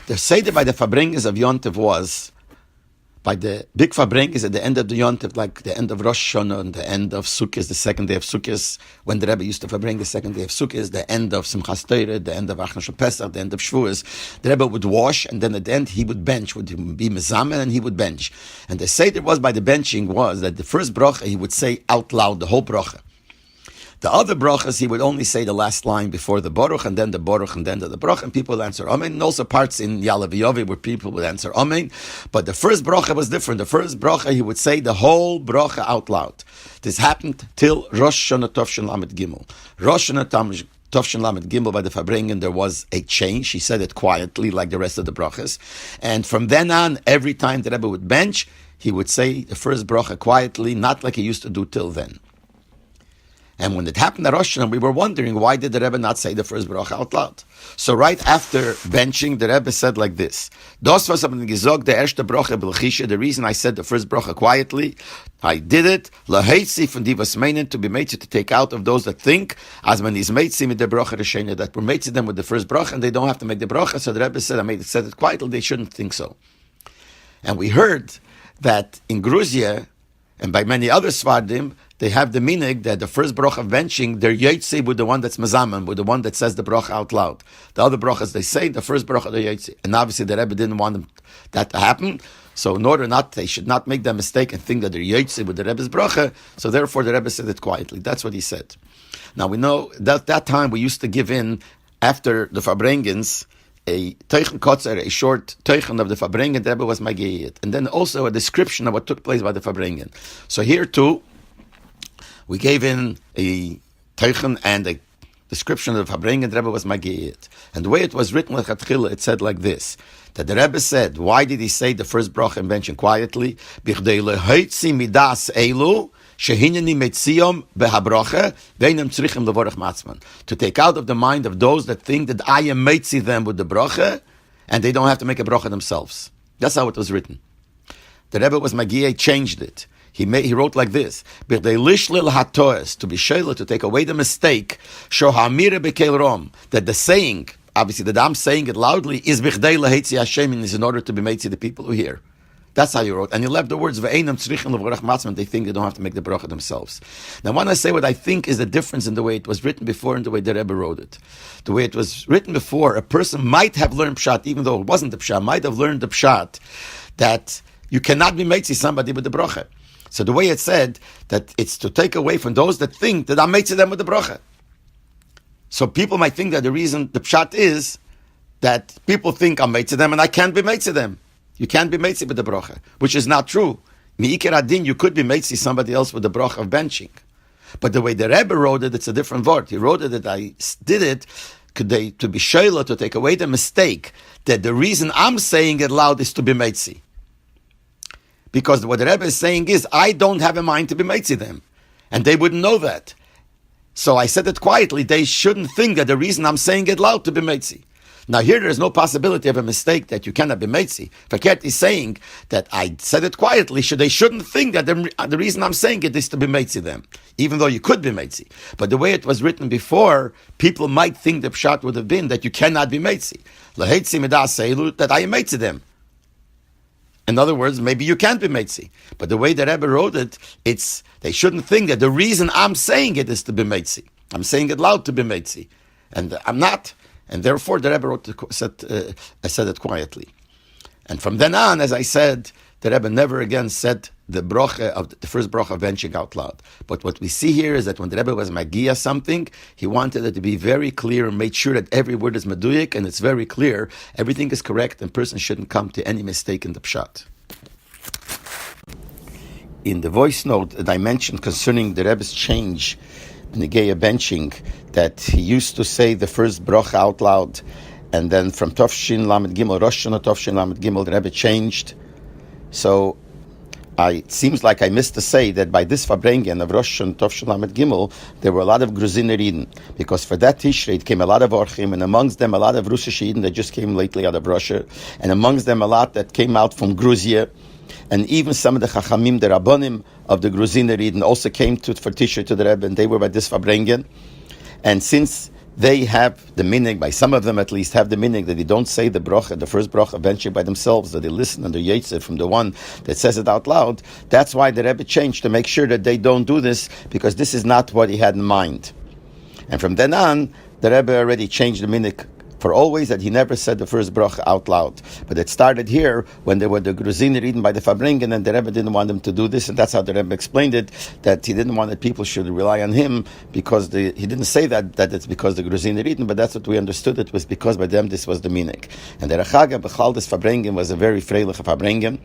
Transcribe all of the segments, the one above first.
The Seder by the Fabrenges of Yontiv was, by the big Fabrenges at the end of the Yontiv, like the end of Rosh Hashanah and the end of Sukkot, the second day of Sukkot, when the Rebbe used to Fabrenges, the second day of Sukkot, the end of Simchas Torah, the end of Achrosh Pesach, the end of Shavuos, the Rebbe would wash, and then at the end he would bench, would be mezamen, and he would bench. And the Seder was by the benching was that the first bracha he would say out loud, the whole bracha. The other brachas, he would only say the last line before the Baruch, and then the Baruch, and then the Baruch, and people would answer Amen. And also parts in Yalav Yovi where people would answer Amen. But the first bracha was different. The first bracha, he would say the whole bracha out loud. This happened till Rosh Hashanah Tovshin Lamed Gimel. Rosh Hashanah Tovshin Lamed Gimel by the Fabrengen, there was a change. He said it quietly like the rest of the brachas. And from then on, every time the Rebbe would bench, he would say the first bracha quietly, not like he used to do till then. And when it happened at Rosh Hashanah, we were wondering, why did the Rebbe not say the first bracha out loud? So right after benching, the Rebbe said like this: "Das was haben gesagt, der erste bracha belchisha." The reason I said the first bracha quietly, I did it laheitzi von die was meinen, to be made to take out of those that think as man is made with the bracha reshena, that we're made to them with the first bracha and they don't have to make the bracha. So the Rebbe said, said it quietly. They shouldn't think so. And we heard that in Gruzia and by many other Svardim, they have the minig that the first bracha of benching, they're yotze with the one that's mazaman, with the one that says the bracha out loud. The other brachas, they say the first bracha, they're yotze. And obviously the Rebbe didn't want that to happen. So in order not, they should not make that mistake and think that they're yotze with the Rebbe's bracha. So therefore the Rebbe said it quietly. That's what he said. Now we know that time we used to give in, after the Fabrengens, a teichen kotzer, a short teichen of the Fabrengen, the Rebbe was magiyit. And then also a description of what took place by the Fabrengen. So here too, we gave in a teichen and a description of the Fabrengen, the Rebbe was magiyit. And the way it was written, it said like this, that the Rebbe said, why did he say the first bracha and benching quietly? Bichdei lehoitzi midas elu, shehineni metziom behabrocha, veinem tzrichim levorach matzman. To take out of the mind of those that think that I am metzi them with the bracha, and they don't have to make a bracha themselves. That's how it was written. The Rebbe was magiyah, changed it. He wrote like this: "B'dei lishlil hatoes, to be shayla, to take away the mistake, shohamire bekel rom, that the saying, obviously that I'm saying it loudly, is b'dei lehetzi Hashem, is in order to be made to the people who hear." That's how you wrote. And you left the words, ve'enam tzrichim levorach matzman, they think they don't have to make the bracha themselves. Now when I say what I think is the difference in the way it was written before and the way the Rebbe wrote it. The way it was written before, a person might have learned pshat, even though it wasn't the pshat, might have learned the pshat, that you cannot be made to somebody with the bracha. So the way it said, that it's to take away from those that think that I'm made to them with the bracha. So people might think that the reason, the pshat is, that people think I'm made to them and I can't be made to them. You can't be made to with the bracha, which is not true. Mi'ikir adin, you could be made to somebody else with the bracha of benching. But the way the Rebbe wrote it, it's a different word. He wrote it that I did it to be shayla, to take away the mistake, that the reason I'm saying it loud is to be made to. Because what the Rebbe is saying is, I don't have a mind to be made to them. And they wouldn't know that. So I said it quietly. They shouldn't think that the reason I'm saying it loud to be made to. Now here there is no possibility of a mistake that you cannot be made to. Verkehrt is saying that I said it quietly, so they shouldn't think that the reason I'm saying it is to be made to them. Even though you could be made to. But the way it was written before, people might think the pshat would have been that you cannot be made to. That I am made to them. In other words, maybe you can't be Meitzi. But the way the Rebbe wrote it, it's, they shouldn't think that the reason I'm saying it is to be Meitzi. I'm saying it loud to be Meitzi. And I'm not. And therefore the Rebbe said it quietly. And from then on, as I said, the Rebbe never again said the bracha of the first bracha of benching out loud. But what we see here is that when the Rebbe was magia something, he wanted it to be very clear and made sure that every word is meduyik and it's very clear, everything is correct, and person shouldn't come to any mistake in the pshat. In the voice note that I mentioned concerning the Rebbe's change in the Geya benching, that he used to say the first bracha out loud, and then from Tovshin Lamed Gimel, Rosh Hashanah Tovshin Lamed Gimel, the Rebbe changed. So it seems like I missed to say that by this Fabrengen of Rosh Hashanah Tovshin Lamed Gimel, there were a lot of Gruziner Eden, because for that Tishrei it came a lot of Orchim, and amongst them a lot of Russisch Eden that just came lately out of Russia, and amongst them a lot that came out from Gruzia, and even some of the Chachamim, the Rabbonim of the Gruziner Eden also came for Tishrei to the Rebbe, and they were by this Fabrengen. And since they have the meaning, by some of them at least, have the meaning that they don't say the bracha, the first bracha eventually by themselves, that they listen and they yetzer from the one that says it out loud. That's why the Rebbe changed, to make sure that they don't do this, because this is not what he had in mind. And from then on, the Rebbe already changed the meaning for always, that he never said the first bracha out loud. But it started here when there were the Gruziner eaten by the Fabringen, and the Rebbe didn't want them to do this, and that's how the Rebbe explained it, that he didn't want that people should rely on him, because he didn't say that it's because the Gruziner eaten, but that's what we understood, it was because by them this was the meaning. And the Rechaga Bechal des Fabringen was a very freiliche Fabringen.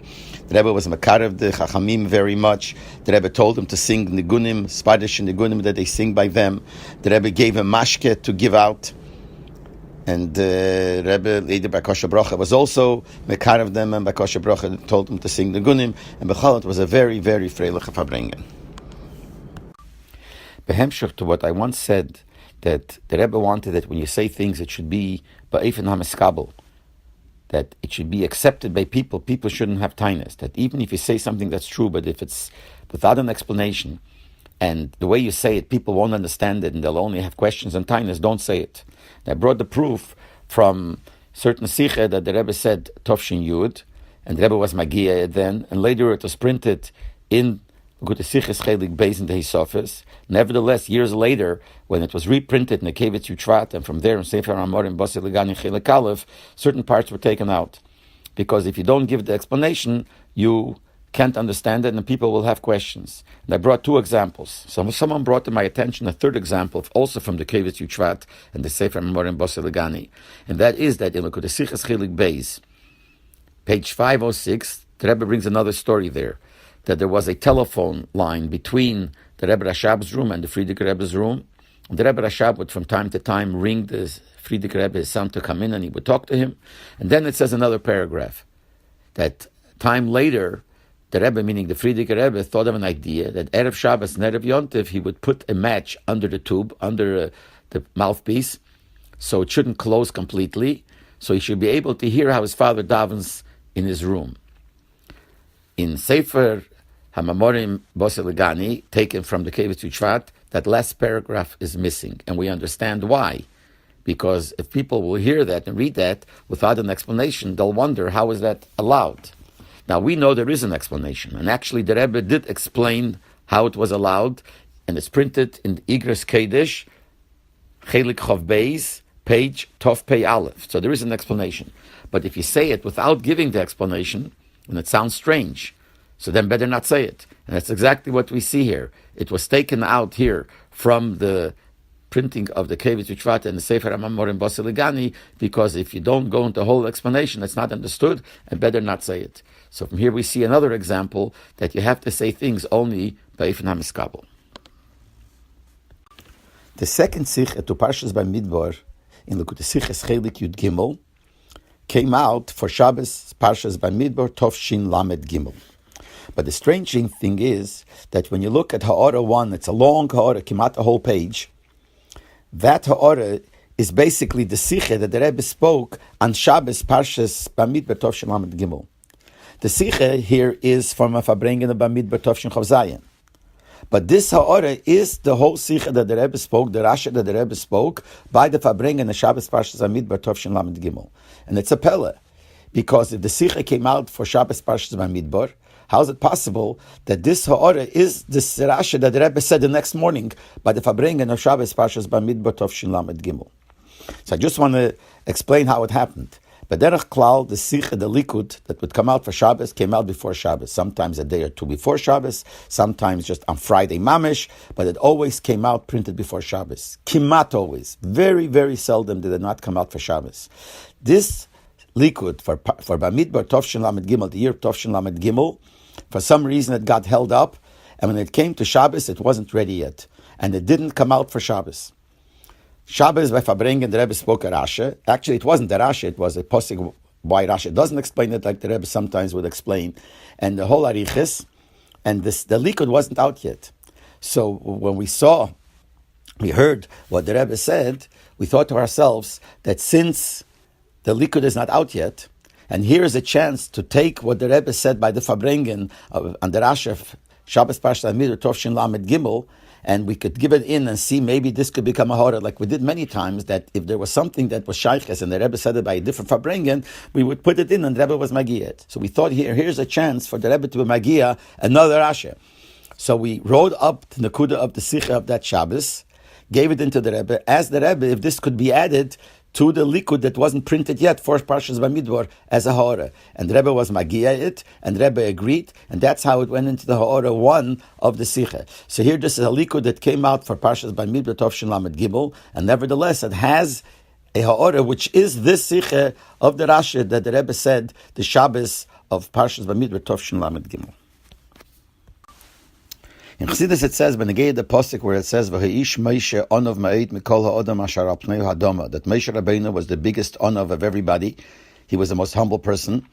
The Rebbe was Makarev the Chachamim very much. The Rebbe told him to sing Nigunim, Spadish and Nigunim that they sing by them. The Rebbe gave him mashke to give out. And Rebbe later by Kosher Bracha was also Mekar of them, and by Kosher Bracha told them to sing the Gunim, and Bechalat was a very, very freilich Fabringen. Behemshach to what I once said, that the Rebbe wanted that when you say things, it should be ba'efen hamiskabel, that it should be accepted by people. People shouldn't have tinus. That even if you say something that's true, but if it's without an explanation, and the way you say it, people won't understand it, and they'll only have questions and tinus, don't say it. I brought the proof from certain Sikha that the Rebbe said Tovshin Yud, and the Rebbe was Magiya then, and later it was printed in Gute Sichas Chelik Beis in the Hisofis. Nevertheless, years later, when it was reprinted in the Kevetz Yutzvat, and from there in Sefer Amorim Basi Legani Chelik Aleph, certain parts were taken out. Because if you don't give the explanation, you can't understand it, and people will have questions. And I brought two examples. Someone brought to my attention a third example, also from the Kevetz Yutzvat and the Sefer Amorim Basi Legani, and that is that in Gute Sichas Chelik Beis, page 506, the Rebbe brings another story there, that there was a telephone line between the Rebbe Rashab's room and the Frierdiker Rebbe's room. And the Rebbe Rashab would from time to time ring the Frierdiker Rebbe, his son, to come in, and he would talk to him. And then it says another paragraph, that time later, the Rebbe, meaning the Frierdiker Rebbe, thought of an idea that Erev Shabbos and Erev Yontif, he would put a match under the tube, under the mouthpiece, so it shouldn't close completely, so he should be able to hear how his father davens in his room. In Sefer Hamamorim Basi Legani, taken from the Kevetz Yutzvat, that last paragraph is missing, and we understand why. Because if people will hear that and read that without an explanation, they'll wonder, how is that allowed? Now, we know there is an explanation, and actually the Rebbe did explain how it was allowed, and it's printed in Igros Kodesh, Chelik Chav Beis, page Tov Pei Aleph. So there is an explanation. But if you say it without giving the explanation, and it sounds strange, so then better not say it. And that's exactly what we see here. It was taken out here from the printing of the Kevetz Yutzvat and the Sefer Hamamorim Basi Legani, because if you don't go into the whole explanation, it's not understood, and better not say it. So from here we see another example that you have to say things only ba'efen hamiskabel. The second Sikha to Parshas Bamidbar in Likutei Sichos Chelik Yud Gimel came out for Shabbos Parshas Bamidbar Tov Shin Lamed Gimel. But the strange thing is that when you look at Ha'ara 1, it's a long Ha'ara, kimat a whole page. That Ha'ara is basically the Sikha that the Rebbe spoke on Shabbos Parshas Bamidbar Tov Shin Lamed Gimel. The Sikha here is from a Fabrengen of Bamidbar Tov Shin Chav Zayin. But this Ha'ara is the whole Sikha that the Rebbe spoke, the Rasha that the Rebbe spoke, by the Fabrengen of Shabbos Parshas Bamidbar Tov Shin Lamed Gimel. And it's a Pella, because if the Sikha came out for Shabbos Parshas Bamidbar, how is it possible that this Ha'ara is this Rasha that the Rebbe said the next morning by the Fabrengen of Shabbos Parshas Bamidbar Tov Shin Lamed Gimel? So I just want to explain how it happened. But Derech Klal, the Sikha, the Likud, that would come out for Shabbos, came out before Shabbos. Sometimes a day or two before Shabbos, sometimes just on Friday Mamish, but it always came out printed before Shabbos. Kimat always. Very, very seldom did it not come out for Shabbos. This Likud, for Bamidbar Tov Shin Lamed Gimel, the year Tov Shin Lamed Gimel, for some reason it got held up, and when it came to Shabbos, it wasn't ready yet. And it didn't come out for Shabbos. Shabbos by Fabrengen, the Rebbe spoke a Rasha. Actually, it wasn't a Rasha, it was a posig why Rasha doesn't explain it like the Rebbe sometimes would explain. And the whole Arichis, and the Likud wasn't out yet. So when we heard what the Rebbe said, we thought to ourselves that since the Likud is not out yet, and here is a chance to take what the Rebbe said by the Fabrengen on the Rasha of Shabbos Parshas Bamidbar Tov Shin Lamed Gimel, and we could give it in and see maybe this could become a horror, like we did many times, that if there was something that was shayches and the Rebbe said it by a different farbrengen, we would put it in and the Rebbe was Magiya it. So we thought here's a chance for the Rebbe to be Magiya another Rashi. So we wrote up the Nekuda of the Sikha of that Shabbos, gave it into the Rebbe, asked the Rebbe if this could be added to the likud that wasn't printed yet for Parshas Bamidbar as a Ha'ora. And the Rebbe was Magiya it, and the Rebbe agreed, and that's how it went into the Ha'ora 1 of the Sikha. So here this is a likud that came out for Parshas Bamidbar Tovshin Lamed Gimel, and nevertheless it has a Ha'ora which is this Sikha of the Rashi that the Rebbe said the Shabbos of Parshas Bamidbar Tovshin Lamed Gimel. In Chassidus it says, "Benegei the posuk where it says, "V'haish Moshe onov ma'id mikol ha'odam asher al pnei hadama," that Moshe Rabbeinu was the biggest onov of everybody. He was the most humble person.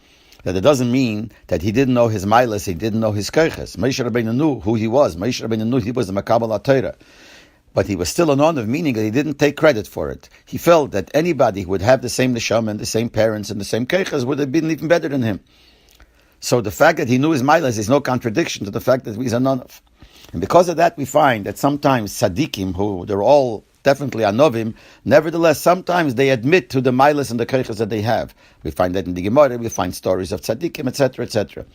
That it doesn't mean that he didn't know his milas, he didn't know his koiches. Moshe Rabbeinu knew who he was. Moshe Rabbeinu knew he was the Makabel HaTorah. But he was still an onov, meaning that he didn't take credit for it. He felt that anybody who would have the same neshama and the same parents and the same koiches would have been even better than him. So the fact that he knew his milas is no contradiction to the fact that he's an onov. And because of that, we find that sometimes tzaddikim, who they're all definitely anovim, nevertheless, sometimes they admit to the milas and the koiches that they have. We find that in the Gemara, we find stories of tzaddikim, etc., etc.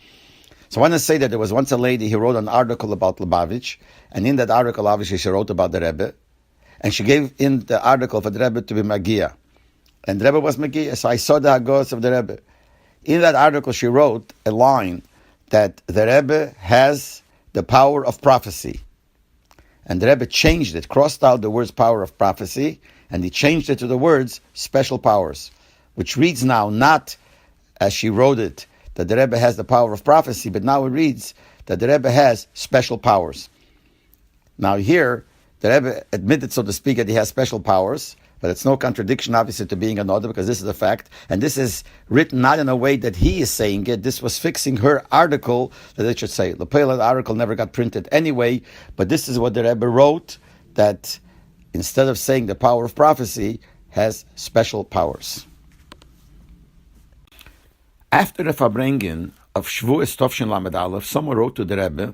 So I want to say that there was once a lady who wrote an article about Lubavitch, and in that article, obviously, she wrote about the Rebbe, and she gave in the article for the Rebbe to be Magiya. And the Rebbe was Magiya, so I saw the Hagos of the Rebbe. In that article, she wrote a line that the Rebbe has the power of prophecy. And the Rebbe changed it, crossed out the words power of prophecy, and he changed it to the words special powers, which reads now not as she wrote it, that the Rebbe has the power of prophecy, but now it reads that the Rebbe has special powers. Now here, the Rebbe admitted, so to speak, that he has special powers, but it's no contradiction, obviously, to being another, because this is a fact. And this is written not in a way that he is saying it. This was fixing her article that it should say. The Pele article never got printed anyway, but this is what the Rebbe wrote, that instead of saying the power of prophecy, has special powers. After the Farbrengen of Shavuos Tovshin Lamed Aleph, someone wrote to the Rebbe,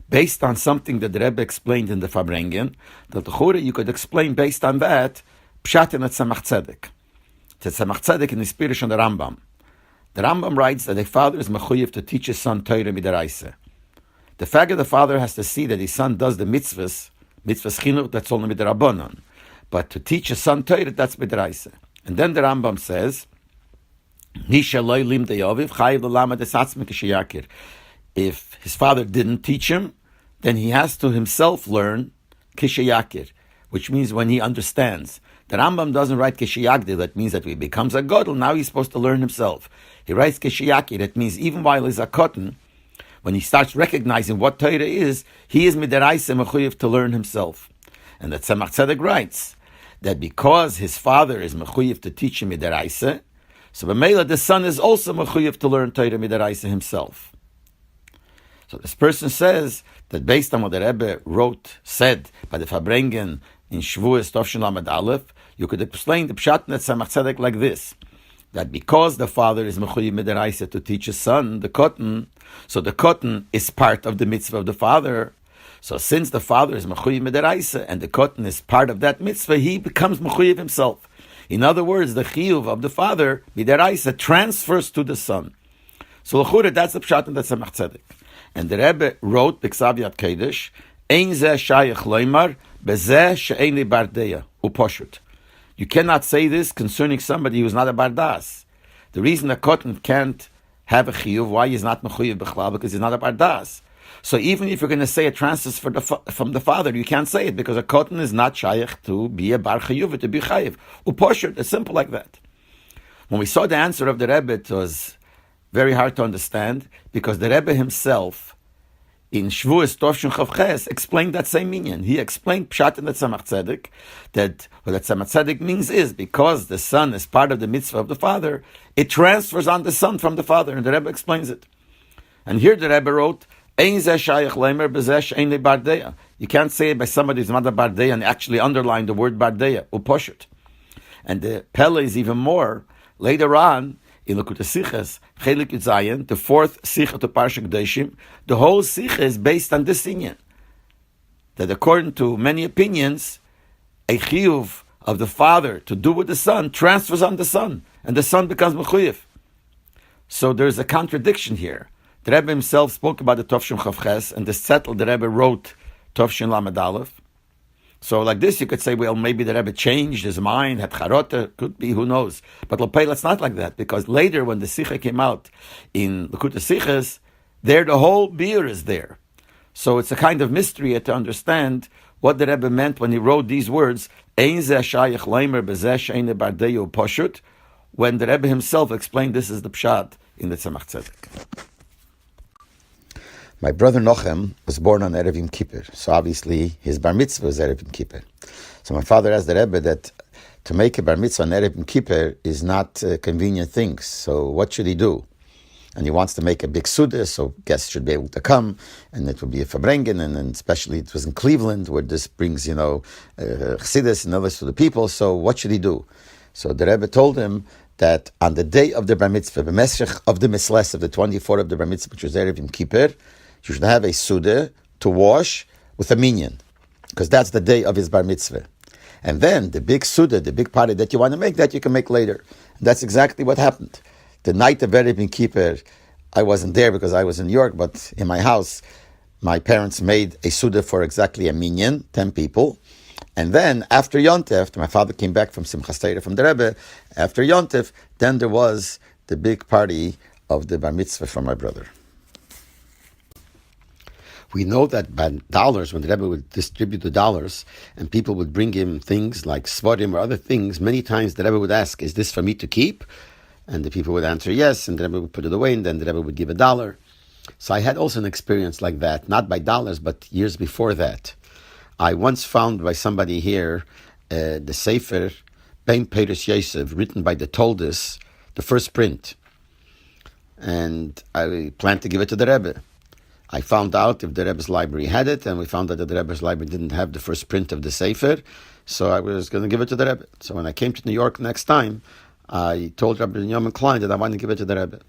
based on something that the Rebbe explained in the Farbrengen, that the Chura you could explain based on that, Pshat in the Tzemach Tzedek. The Tzemach Tzedek in the Spirish on the Rambam. The Rambam writes that a father is mechuyev to teach his son Torah midaraisa. The fact that the father has to see that his son does the mitzvahs chinuch, that's only midrabanan. But to teach his son Torah, that's midaraisa. And then the Rambam says, if his father didn't teach him, then he has to himself learn kishayakir, which means when he understands. The Rambam doesn't write kishayagdi, that means that he becomes a gadol, now he's supposed to learn himself. He writes kishayakir, that means even while he's a cotton, when he starts recognizing what Torah is, he is midaraisa mechuyev to learn himself. And that Tzemach Tzedek writes that because his father is mechuyev to teach him midaraisa, so b'meila the son is also mechuyev to learn Torah midaraisa himself. So this person says that based on what the Rebbe said by the Farbrengen in Shavuos Tovshin Lamed Aleph, you could explain the Pshat Net Tzemach Tzedek like this, that because the father is mechuyev midaraisa to teach his son, the cotton, so the cotton is part of the mitzvah of the father. So since the father is mechuyev midaraisa and the cotton is part of that mitzvah, he becomes mechuyev himself. In other words, the chiyuv of the father, midaraisa, transfers to the son. So l'chura, that's the Pshat Net Tzemach Tzedek. And the Rebbe wrote, B'Ksav Yad Kodesh, Ein zeh shayach loymar, bezeh she'ein li bardeya, uposhut. You cannot say this concerning somebody who is not a bardas. The reason a cotton can't have a chiyuv, why he's not mechuyev b'chlal, because he's not a bardas. So even if you're going to say a transfer from the father, you can't say it, because a cotton is not shayach to be a bar chiyuv, to be chayiv. Uposhut, it's simple like that. When we saw the answer of the Rebbe, it was very hard to understand, because the Rebbe himself, in Shavuos Tovshin Chavches, explained that same meaning. He explained Pshat in the Tzemach Tzedek, that what the Tzemach Tzedek means is, because the son is part of the mitzvah of the father, it transfers on the son from the father, and the Rebbe explains it. And here the Rebbe wrote, Ein zeh shayach leimer bezeh she'ein li bardeya. You can't say it by somebody who's not a bardeya and actually underline the word bardeya, uposhut. And the Pele is even more, later on, in Likutei Sichos, Chelik Yud Zayin, the fourth Sicha to Parsha Kedoshim, the whole Sicha is based on this inyan. that according to many opinions, a chiyuv of the father to do with the son transfers on the son, and the son becomes mechuyev. So there's a contradiction here. The Rebbe himself spoke about the Tovshin Chavches, and the settled the Rebbe wrote Tovshin Lamed Aleph. So like this, you could say, well, maybe the Rebbe changed his mind, had charota, could be, who knows. But Lopel, it's not like that, because later when the Sikha came out in Likutei Sichos, there the whole beer is there. So it's a kind of mystery to understand what the Rebbe meant when he wrote these words, Ein zeh shayach leimer bezeh she'ene bardeyu poshut, when the Rebbe himself explained this is the pshat in the Tzemach Tzedek. My brother Nochem was born on Erev Yom Kippur, so obviously his bar mitzvah was Erev Yom Kippur. So my father asked the Rebbe that to make a bar mitzvah on Erev Yom Kippur is not a convenient thing, so what should he do? And he wants to make a big suda, so guests should be able to come, and it will be a fabrengen, and especially it was in Cleveland, where this brings, Chassidus and others to the people, so what should he do? So the Rebbe told him that on the day of the bar mitzvah, the mesrich of the misles of the 24th of the bar mitzvah, which was Erev Yom Kippur, you should have a suda to wash with a minyan, because that's the day of his bar mitzvah. And then the big suda, the big party that you want to make, that you can make later. And that's exactly what happened. The night of Erev Yom Kippur, I wasn't there because I was in New York, but in my house, my parents made a suda for exactly a minyan, 10 people. And then after Yontef, my father came back from Simchas Torah from the Rebbe, after Yontef, then there was the big party of the bar mitzvah for my brother. We know that by dollars, when the Rebbe would distribute the dollars, and people would bring him things like svarim or other things, many times the Rebbe would ask, is this for me to keep? And the people would answer yes, and the Rebbe would put it away, and then the Rebbe would give $1. So I had also an experience like that, not by dollars, but years before that. I once found by somebody here the Sefer Ben Peres Yosef, written by the Toldus, the first print. And I planned to give it to the Rebbe. I found out if the Rebbe's library had it, and we found out that the Rebbe's library didn't have the first print of the Sefer, so I was going to give it to the Rebbe. So when I came to New York next time, I told Rabbi Yoman Klein that I wanted to give it to the Rebbe.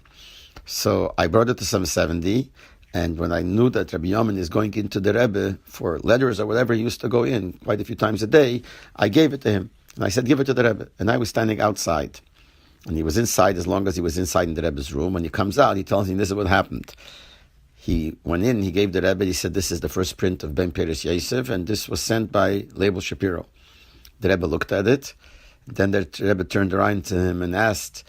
So I brought it to 770, and when I knew that Rabbi Yoman is going into the Rebbe for letters or whatever he used to go in quite a few times a day, I gave it to him. And I said, give it to the Rebbe. And I was standing outside. And he was inside as long as he was inside in the Rebbe's room. When he comes out, he tells me this is what happened. He went in, he gave the Rebbe, he said, this is the first print of Ben Peres Yosef, and this was sent by Leibel Shapiro. The Rebbe looked at it. Then the Rebbe turned around to him and asked,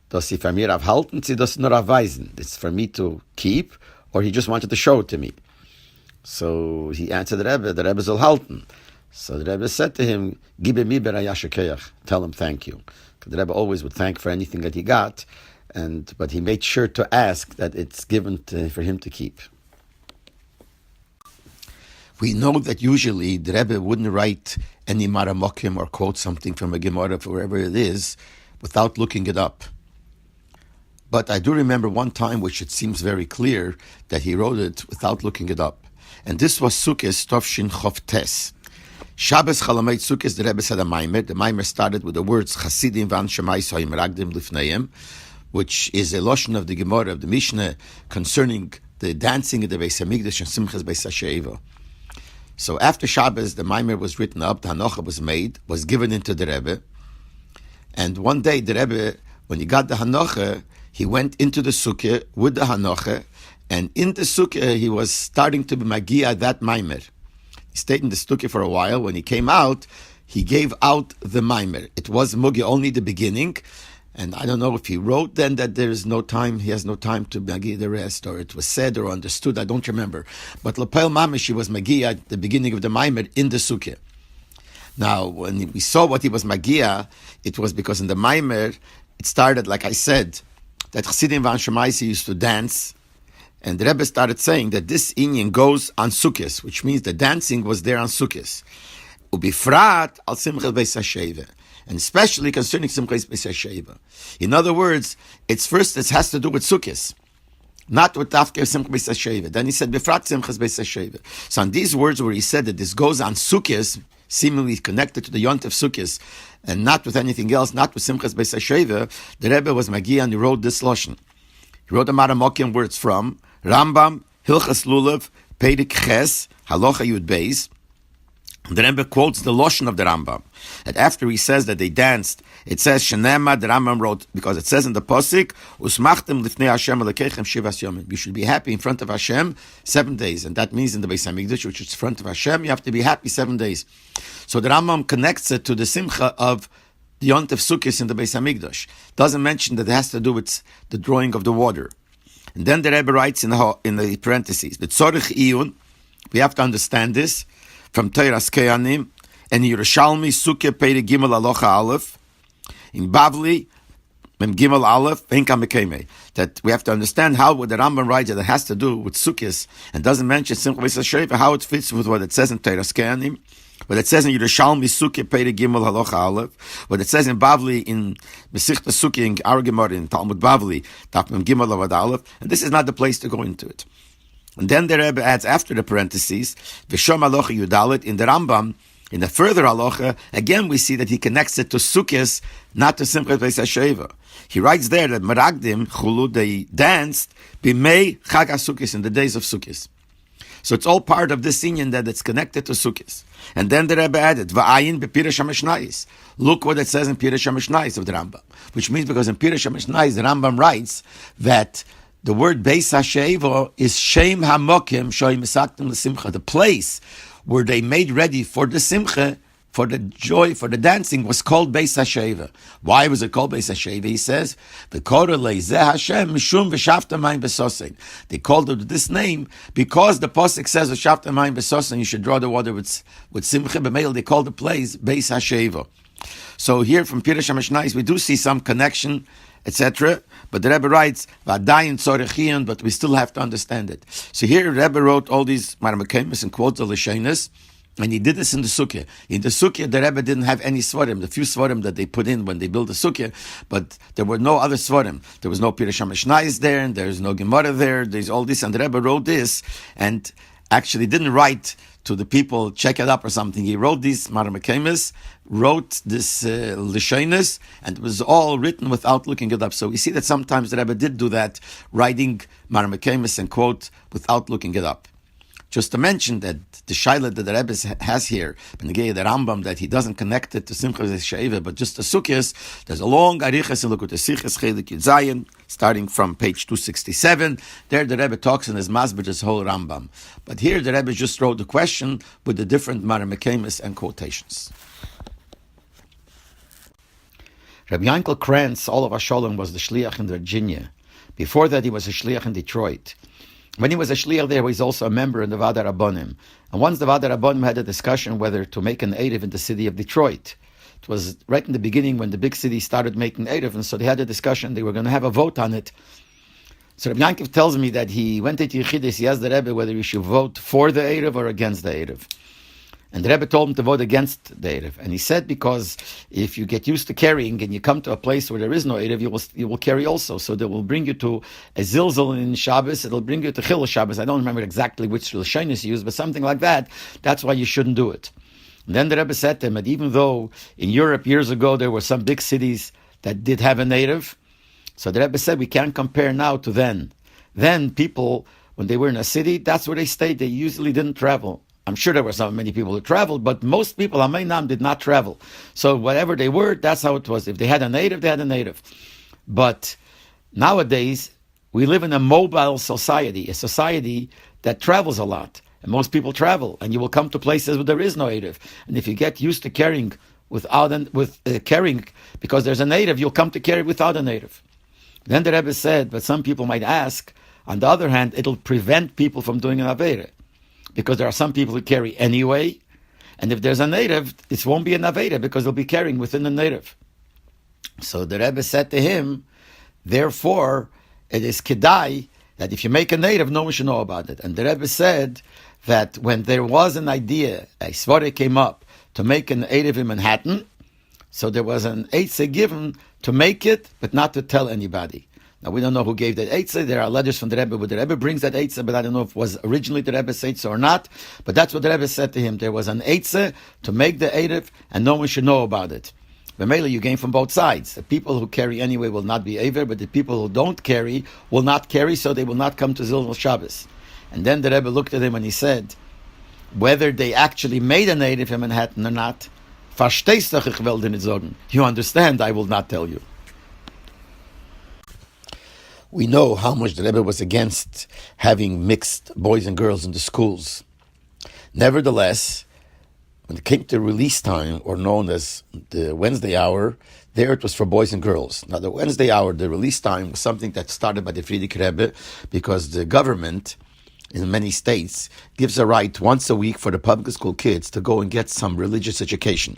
"Does he for mir aufhalten, sie das nur aufweisen? It's for me to keep, or he just wanted to show it to me?" So he answered the Rebbe soll halten. So the Rebbe said to him, "Gibe mi berayashakeach." Tell him thank you. The Rebbe always would thank for anything that he got, but he made sure to ask that it's given for him to keep. We know that usually the Rebbe wouldn't write any maramokim or quote something from a Gemara, wherever it is, without looking it up. But I do remember one time, which it seems very clear, that he wrote it without looking it up. And this was Sukkos Tovshin Chavtes. Shabbos Chalamayit Sukkos, the Rebbe said a Maimer. The Maimer started with the words Chasidim van Shemai Soim Ragdim Lifneim, which is a loshon of the Gemara of the Mishnah concerning the dancing of the Beis Hamikdash and Simchas Beis HaSheva. So after Shabbos, the Maimer was written up, the Hanocha was made, was given into the Rebbe. And one day the Rebbe, when he got the Hanocha, he went into the Sukkah with the Hanocha, and in the Sukkah he was starting to be Magia that Maimer. He stayed in the Sukkah for a while. When he came out, he gave out the Maimer. It was Mugi only the beginning, and I don't know if he wrote then that there is no time, he has no time to Magia the rest, or it was said or understood, I don't remember. But Lepel Mamish, he was Magia at the beginning of the Maimer in the Sukkah. Now, when we saw what he was Magia, it was because in the Maimer, it started, like I said, that Chassidim Van Shemaisi used to dance, and the Rebbe started saying that this inyan goes on Sukkos, which means the dancing was there on Sukkos. Ubifrat al Simchas Beis HaSheva, and especially concerning Simchas Beis HaSheva. In other words, it has to do with Sukkos, not with Tafke Simchas Beis HaSheva. Then he said Bifrat Simchas Beis HaSheva. So on these words where he said that this goes on Sukkos, seemingly connected to the Yont of Sukkos, and not with anything else, not with Simchas Beis HaSheva, the Rebbe was Magia and he wrote this Lashon. He wrote the Maramokim where it's from, Rambam, Hilchas Lulav, Perek Ches, Halacha Yud Beis, The Rebbe quotes the Lashon of the Rambam. And after he says that they danced, it says, Shenema, the Rambam wrote, because it says in the Pasuk, Usmachtem lifnei Hashem alekechem shivas yomim. You should be happy in front of Hashem 7 days. And that means in the Beis HaMikdash, which is in front of Hashem, you have to be happy 7 days. So the Rambam connects it to the Simcha of the Yontif Sukkis in the Beis HaMikdash. Doesn't mention that it has to do with the drawing of the water. And then the Rebbe writes in the parentheses, B'tzorich iyun, we have to understand this, from Teiras Keyanim, and Yerushalmi Sukkah Peri Gimel Alocha Aleph, in Bavli, Mem Gimel Aleph, Venka Mekeme. That we have to understand how what the Rambam writes that it has to do with Sukkahs, and doesn't mention Simcha Beis HaSheva, how it fits with what it says in Teiras Keyanim, what it says in Yerushalmi Sukkah Peri Gimel Alocha Aleph, what it says in Bavli, in Mesichta Sukkah, in Ar Gemara, in Talmud Bavli, Daf Mem Gimel Avad Aleph, and this is not the place to go into it. And then the Rebbe adds after the parentheses, V'shom Alocha Yudalit, in the Rambam, in the further Alocha, again we see that he connects it to Sukkos, not to Simchat Beis HaSheva. He writes there that Meragdim, Chulu, they danced, B'mei Chag HaSukkos, in the days of Sukkos. So it's all part of this inyan that it's connected to Sukkos. And then the Rebbe added, V'ayin b'Pirush HaMishnayis. Look what it says in Pirush HaMishnayis of the Rambam. Which means because in Pirush HaMishnayis, the Rambam writes that the word Beis HaSheva is Shem HaMokim Shoy Misaktim L'Simcha. The place where they made ready for the Simcha, for the joy, for the dancing, was called Beis HaSheva. Why was it called Beis HaSheva? He says, Hashem Mishum V'Shavta Mayim B'Sosein. They called it this name because the Pasuk says V'Shavta Mayim B'Sosein, you should draw the water with Simcha. B'Meil, they called the place Beis HaSheva. So here from Pirush HaMishnayis, we do see some connection, etc. But the Rebbe writes, V'adayin tzorech, but we still have to understand it. So here the Rebbe wrote all these marmakemis and quotes the Lishenis, and he did this in the Sukkah. In the Sukkah, the Rebbe didn't have any svarim, the few svarim that they put in when they built the Sukkah, but there were no other svarim. There was no Pirush HaMishnayis there, and there's no Gemara there, there's all this, and the Rebbe wrote this, and actually didn't write to the people, check it up or something. He wrote these marmakemis, wrote this Lishenis, and it was all written without looking it up. So we see that sometimes the Rebbe did do that, writing marmakemis and quote without looking it up. Just to mention that the Shaila that the Rebbe has here, the Rambam, that he doesn't connect it to Simcha Sheva, but just the Sukkos, there's a long Arichas in Likutei Sichos Chelik Yud Zayin, starting from page 267. There the Rebbe talks in his Masber this whole Rambam. But here the Rebbe just wrote the question with the different Maramakemis and quotations. Rabbi Yankel Krantz, all of Sholem, was the Shliach in Virginia. Before that, he was a Shliach in Detroit. When he was a shliach there, he was also a member in the Vada Rabbanim. And once the Vada Rabbanim had a discussion whether to make an Erev in the city of Detroit. It was right in the beginning when the big city started making Erev, and so they had a discussion. They were going to have a vote on it. So Rabbi Yankiv tells me that he went into Yechidus, he asked the Rebbe whether he should vote for the Erev or against the Erev. And the Rebbe told him to vote against the Erev. And he said, because if you get used to carrying and you come to a place where there is no Erev, you will carry also. So they will bring you to a Zilzal in Shabbos, it'll bring you to Chilul Shabbos. I don't remember exactly which Lashonos you used, but something like that. That's why you shouldn't do it. And then the Rebbe said to him that even though in Europe years ago there were some big cities that did have a Erev, so the Rebbe said we can't compare now to then. Then people, when they were in a city, that's where they stayed. They usually didn't travel. I'm sure there were so many people who traveled, but most people, Amaynam, did not travel. So whatever they were, that's how it was. If they had a native, they had a native. But nowadays, we live in a mobile society, a society that travels a lot. And most people travel, and you will come to places where there is no native. And if you get used to carrying carrying, because there's a native, you'll come to carry without a native. Then the Rebbe said, but some people might ask, on the other hand, it'll prevent people from doing an Aveirah. Because there are some people who carry anyway, and if there's a native, it won't be an Aveirah because they'll be carrying within the native. So the Rebbe said to him, therefore, it is kedai that if you make a native, no one should know about it. And the Rebbe said that when there was an idea, a svara came up to make an Erev in Manhattan, so there was an eitzah given to make it, but not to tell anybody. Now, we don't know who gave that eitzah. There are letters from the Rebbe where the Rebbe brings that eitzah, but I don't know if it was originally the Rebbe's eitzah or not. But that's what the Rebbe said to him. There was an eitzah to make the Erev, and no one should know about it. B'meila, you gain from both sides. The people who carry anyway will not be Ever, but the people who don't carry will not carry, so they will not come to Zilzal Shabbos. And then the Rebbe looked at him and he said, whether they actually made a native in Manhattan or not, verstehst du, ich will dir nicht sagen. You understand, I will not tell you. We know how much the Rebbe was against having mixed boys and girls in the schools. Nevertheless, when it came to release time, or known as the Wednesday hour, there it was for boys and girls. Now, the Wednesday hour, the release time, was something that started by the Friedrich Rebbe, because the government in many states gives a right once a week for the public school kids to go and get some religious education.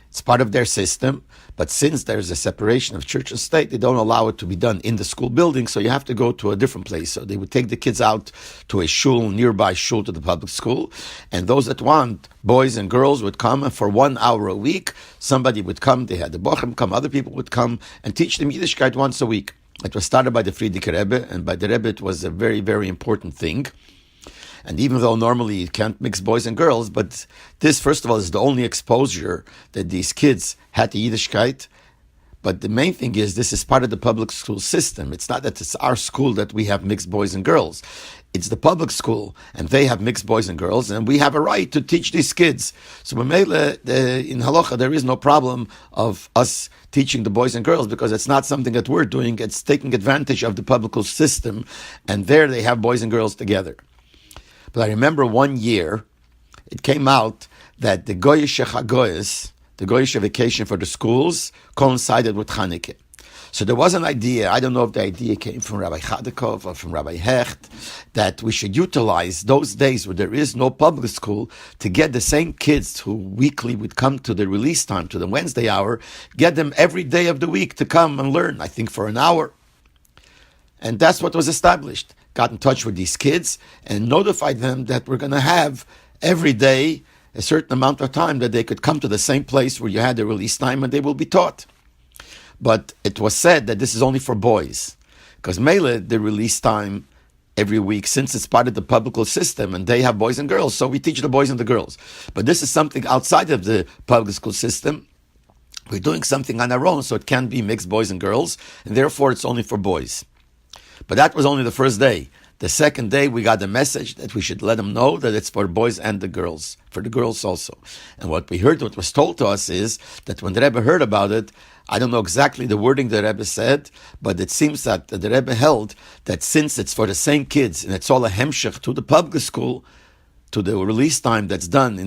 It's part of their system, but since there's a separation of church and state, they don't allow it to be done in the school building, so you have to go to a different place. So they would take the kids out to a shul, nearby shul to the public school, and those that want, boys and girls, would come, and for 1 hour a week, somebody would come, they had the bochum come, other people would come, and teach them Yiddishkeit once a week. It was started by the Friedrich Rebbe, and by the Rebbe it was a very, very important thing. And even though normally you can't mix boys and girls, but this, first of all, is the only exposure that these kids had to Yiddishkeit. But the main thing is, this is part of the public school system. It's not that it's our school that we have mixed boys and girls. It's the public school, and they have mixed boys and girls, and we have a right to teach these kids. So in Halacha, there is no problem of us teaching the boys and girls, because it's not something that we're doing. It's taking advantage of the public school system, and there they have boys and girls together. But I remember one year, it came out that the Goyish Chagoyes, the Goyish vacation for the schools, coincided with Chanukah. So there was an idea, I don't know if the idea came from Rabbi Chadikov or from Rabbi Hecht, that we should utilize those days where there is no public school to get the same kids who weekly would come to the release time, to the Wednesday hour, get them every day of the week to come and learn, I think for an hour. And that's what was established. Got in touch with these kids and notified them that we're going to have every day a certain amount of time that they could come to the same place where you had the release time, and they will be taught. But it was said that this is only for boys, because Mele, the release time every week, since it's part of the public school system and they have boys and girls, so we teach the boys and the girls. But this is something outside of the public school system. We're doing something on our own, so it can't be mixed boys and girls, and therefore it's only for boys. But that was only the first day. The second day, we got the message that we should let them know that it's for boys and the girls, for the girls also. And what was told to us is that when the Rebbe heard about it, I don't know exactly the wording the Rebbe said, but it seems that the Rebbe held that since it's for the same kids and it's all a hemshech to the public school, to the release time that's done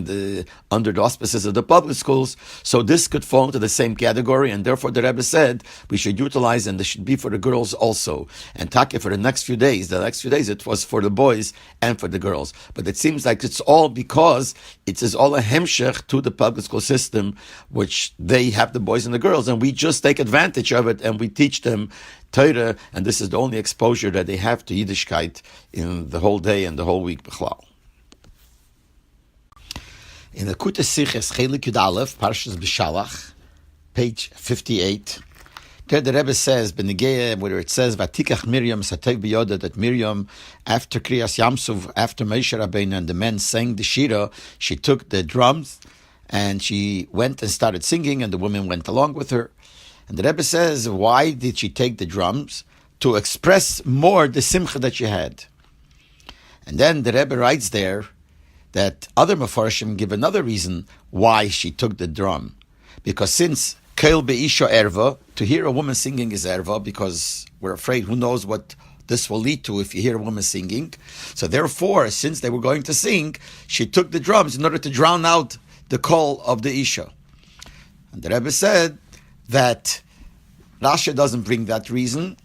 under the auspices of the public schools, so this could fall into the same category, and therefore the Rebbe said we should utilize, and this should be for the girls also. And Taka, for the next few days it was for the boys and for the girls. But it seems like it's all because it is all a hemshech to the public school system, which they have the boys and the girls, and we just take advantage of it and we teach them Torah, and this is the only exposure that they have to Yiddishkeit in the whole day and the whole week b'chlal. In the Kute Siches Chelik Yud Aleph, Parshas B'Shalach, page 58, there the Rebbe says, Benegea, where it says, Vatikach Miriam Sateg B'Yoda, that Miriam, after Kriyas Yamsuf, after Moshe Rabbeinu and the men sang the Shira, she took the drums and she went and started singing, and the women went along with her. And the Rebbe says, why did she take the drums? To express more the simcha that she had. And then the Rebbe writes there, that other Mefarshim give another reason why she took the drum. Because since Keil Be'isha Erva, to hear a woman singing is Erva, because we're afraid who knows what this will lead to if you hear a woman singing. So therefore, since they were going to sing, she took the drums in order to drown out the call of the Isha. And the Rebbe said that Rashi doesn't bring that reason,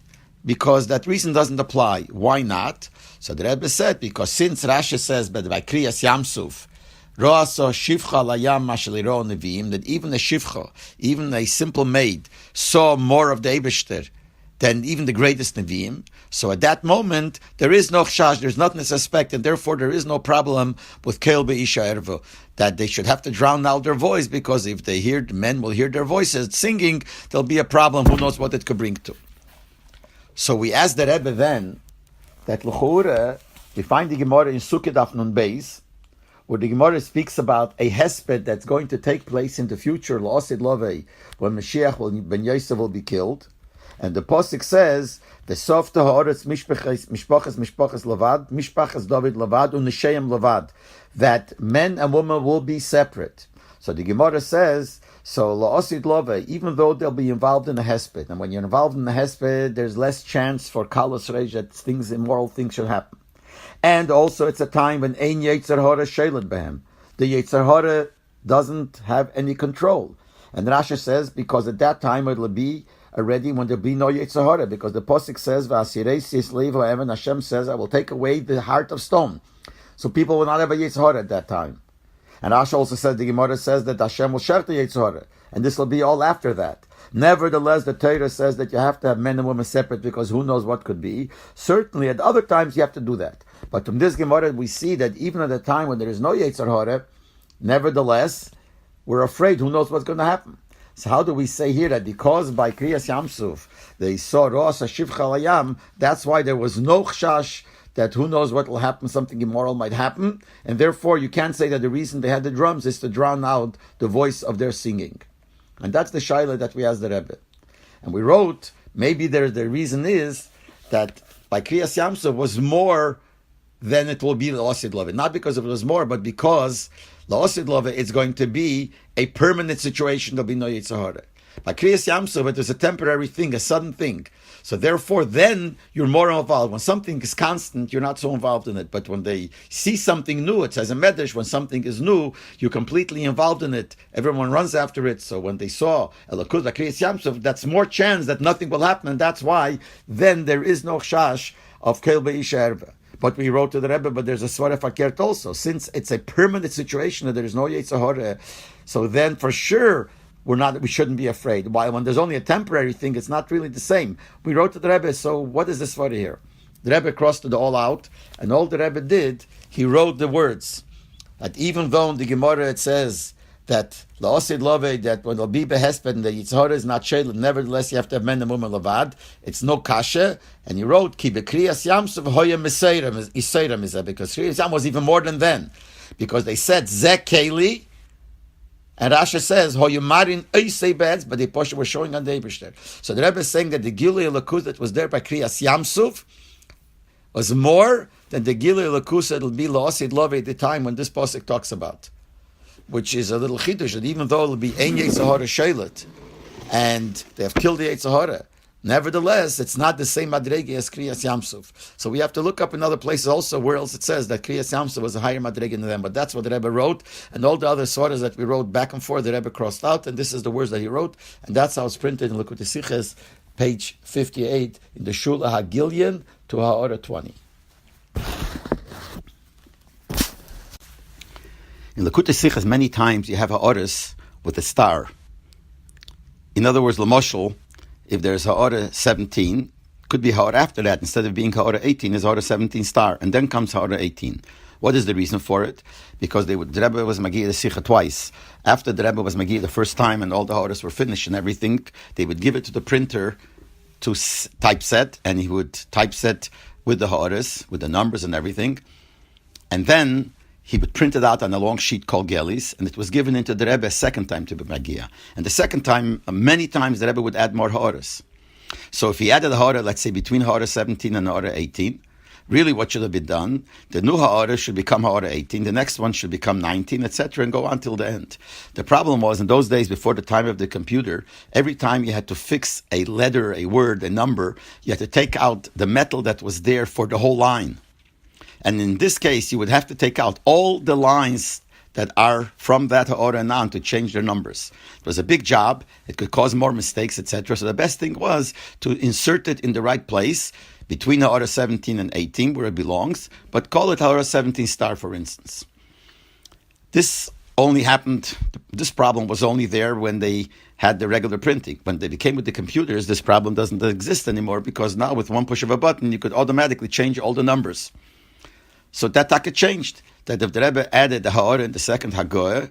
because that reason doesn't apply. Why not? So the Rebbe said, because since Rashi says, but by Kriyas Yamsuf, Roaso Shivcha Layam Mashaliro Neviim, that even a Shivcha, even a simple maid, saw more of the Eibishter than even the greatest Neviim. So at that moment, there is no chash, there's nothing to suspect, and therefore there is no problem with Keil Be'isha Ervo, that they should have to drown out their voice, because if they hear, the men will hear their voices singing, there'll be a problem, who knows what it could bring to. So we asked the Rebbe then, that L'chore, we find the Gemara in Sukkot Daf Nun Beis, where the Gemara speaks about a hesped that's going to take place in the future, L'osid Lovei, when Mashiach Ben Yosef will be killed. And the Pasuk says V'sof Taharetz Mishpachas Levad, Mishpachas David Levad, U'Nesheim Levad, that men and women will be separate. So the Gemara says, so La'osid Love, even though they'll be involved in the Hesped, and when you're involved in the Hesped, there's less chance for Kalos Reish that immoral things should happen. And also it's a time when Ein Yetzer Hara Sheilad Behem. The Yetzer Hara doesn't have any control. And Rashi says, because at that time it'll be already when there'll be no Yetzer Hara, because the Pasuk says, Hashem says, I will take away the heart of stone. So people will not have a Yetzer Hara at that time. And Rashi also says, the Gemara says that Hashem will share the Yetzer Hara, and this will be all after that. Nevertheless, the Torah says that you have to have men and women separate because who knows what could be. Certainly, at other times you have to do that. But from this Gemara, we see that even at the time when there is no Yetzer Hara, nevertheless, we're afraid. Who knows what's going to happen? So how do we say here that because by Kriyas Yamsuf they saw Rosh Hashivcha Layam, that's why there was no chashash that who knows what will happen, something immoral might happen, and therefore you can't say that the reason they had the drums is to drown out the voice of their singing. And that's the shaila that we asked the Rebbe. And we wrote, maybe the reason is that by Kriyas Yamsuf was more than it will be La'osid Love. Not because it was more, but because La'osid Love, it's going to be a permanent situation. There'll be no Yetzer Hara. By Kriyas Yamsuf, it was a temporary thing, a sudden thing. So therefore, then you're more involved. When something is constant, you're not so involved in it. But when they see something new, it says in Medrash, when something is new, you're completely involved in it. Everyone runs after it. So when they saw Elokut Kriyas Yamsuf, that's more chance that nothing will happen, and that's why then there is no chash of Kel Be'isha Erba. But we wrote to the Rebbe, but there's a Svara Fakert also. Since it's a permanent situation that there is no Yetzer Hara, so then for sure we shouldn't be afraid. While when there's only a temporary thing, it's not really the same. We wrote to the Rebbe, so what is this Svara here? The Rebbe crossed it all out, and all the Rebbe did, he wrote the words that even though in the Gemara it says that La'osid Love, that when there'll be Behesped and the Yetzer Hara is not Sheilad, nevertheless you have to have men and women Levad, it's no kasha. And he wrote, Ki Bekriyas Yamsuf Hoya Meseiram is because Kriyas Yam was even more than then. Because they said Zek Keli, and Rasha says, Hoya Marin Eisei Beds, but the Posha were showing on the Eibishter. So the Rebbe is saying that the Gilui Lakut that was there by Kriyas Yamsuf was more than the Gilui Lakut that will be La'osid Love at the time when this Posuk talks about. Which is a little chidush, that even though it'll be Ein Yetzer Hara Sheilat, and they have killed the Yetzer Hara, nevertheless, it's not the same madrege as Kriyas Yamsuf. So we have to look up in other places also where else it says that Kriyas Yamsuf was a higher madrege than them. But that's what the Rebbe wrote, and all the other swaras that we wrote back and forth, the Rebbe crossed out, and this is the words that he wrote, and that's how it's printed in Likutei Sichos, page 58, in the Shula HaGilyon to Ha'ora 20. In Likutei Sichos, many times you have ha'oras with a star. In other words, L'moshel, if there's ha'ora 17, could be ha'ora after that. Instead of being ha'ora 18, is ha'ora 17 star. And then comes ha'ora 18. What is the reason for it? Because the Rebbe was Magi'ah the Sikha twice. After the Rebbe was Magi'ah the first time and all the ha'oras were finished and everything, they would give it to the printer to typeset, and he would typeset with the ha'oras, with the numbers and everything. And then he would print it out on a long sheet called Gelis, and it was given into the Rebbe a second time to be Magi'ah. And the second time, many times the Rebbe would add more ha'oras. So if he added a ha'ora, let's say between ha'ora 17 and ha'ora 18, really what should have been done? The new ha'ora should become ha'ora 18, the next one should become 19, etc., and go on till the end. The problem was, in those days, before the time of the computer, every time you had to fix a letter, a word, a number, you had to take out the metal that was there for the whole line. And in this case, you would have to take out all the lines that are from that ha'ora and on to change their numbers. It was a big job. It could cause more mistakes, etc. So the best thing was to insert it in the right place between ha'ora 17 and 18, where it belongs, but call it ha'ora 17 star, for instance. This problem was only there when they had the regular printing. When they came with the computers, this problem doesn't exist anymore, because now with one push of a button, you could automatically change all the numbers. So that taka changed. That if the Rebbe added the ha'ora in the second hagoah,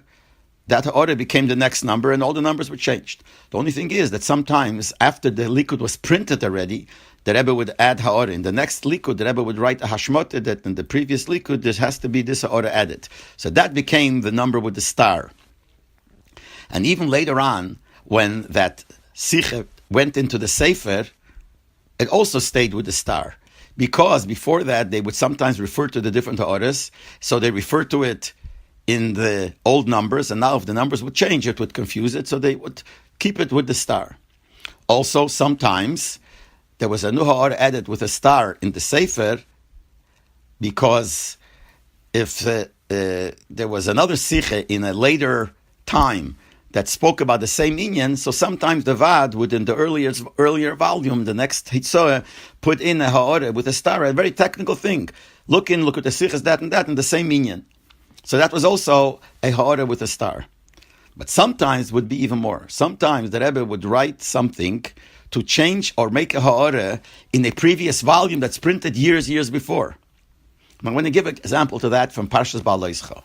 that ha'ora became the next number, and all the numbers were changed. The only thing is that sometimes after the likud was printed already, the Rebbe would add ha'ora. In the next likud, the Rebbe would write a hashmota that in the previous likud there has to be this ha'ora added. So that became the number with the star. And even later on, when that sikha went into the sefer, it also stayed with the star. Because before that, they would sometimes refer to the different ha'oras, so they refer to it in the old numbers, and now if the numbers would change, it would confuse it, so they would keep it with the star. Also, sometimes there was a new ha'or added with a star in the Sefer, because if there was another siche in a later time that spoke about the same inyan, so sometimes the Vad would, in the earlier volume, the next Hitzoah, put in a ha'orah with a star, a very technical thing. Look at the siches, that, and the same inyan. So that was also a ha'orah with a star. But sometimes would be even more. Sometimes the Rebbe would write something to change or make a ha'orah in a previous volume that's printed years before. I'm going to give an example to that from Parshas Ba'aleischa.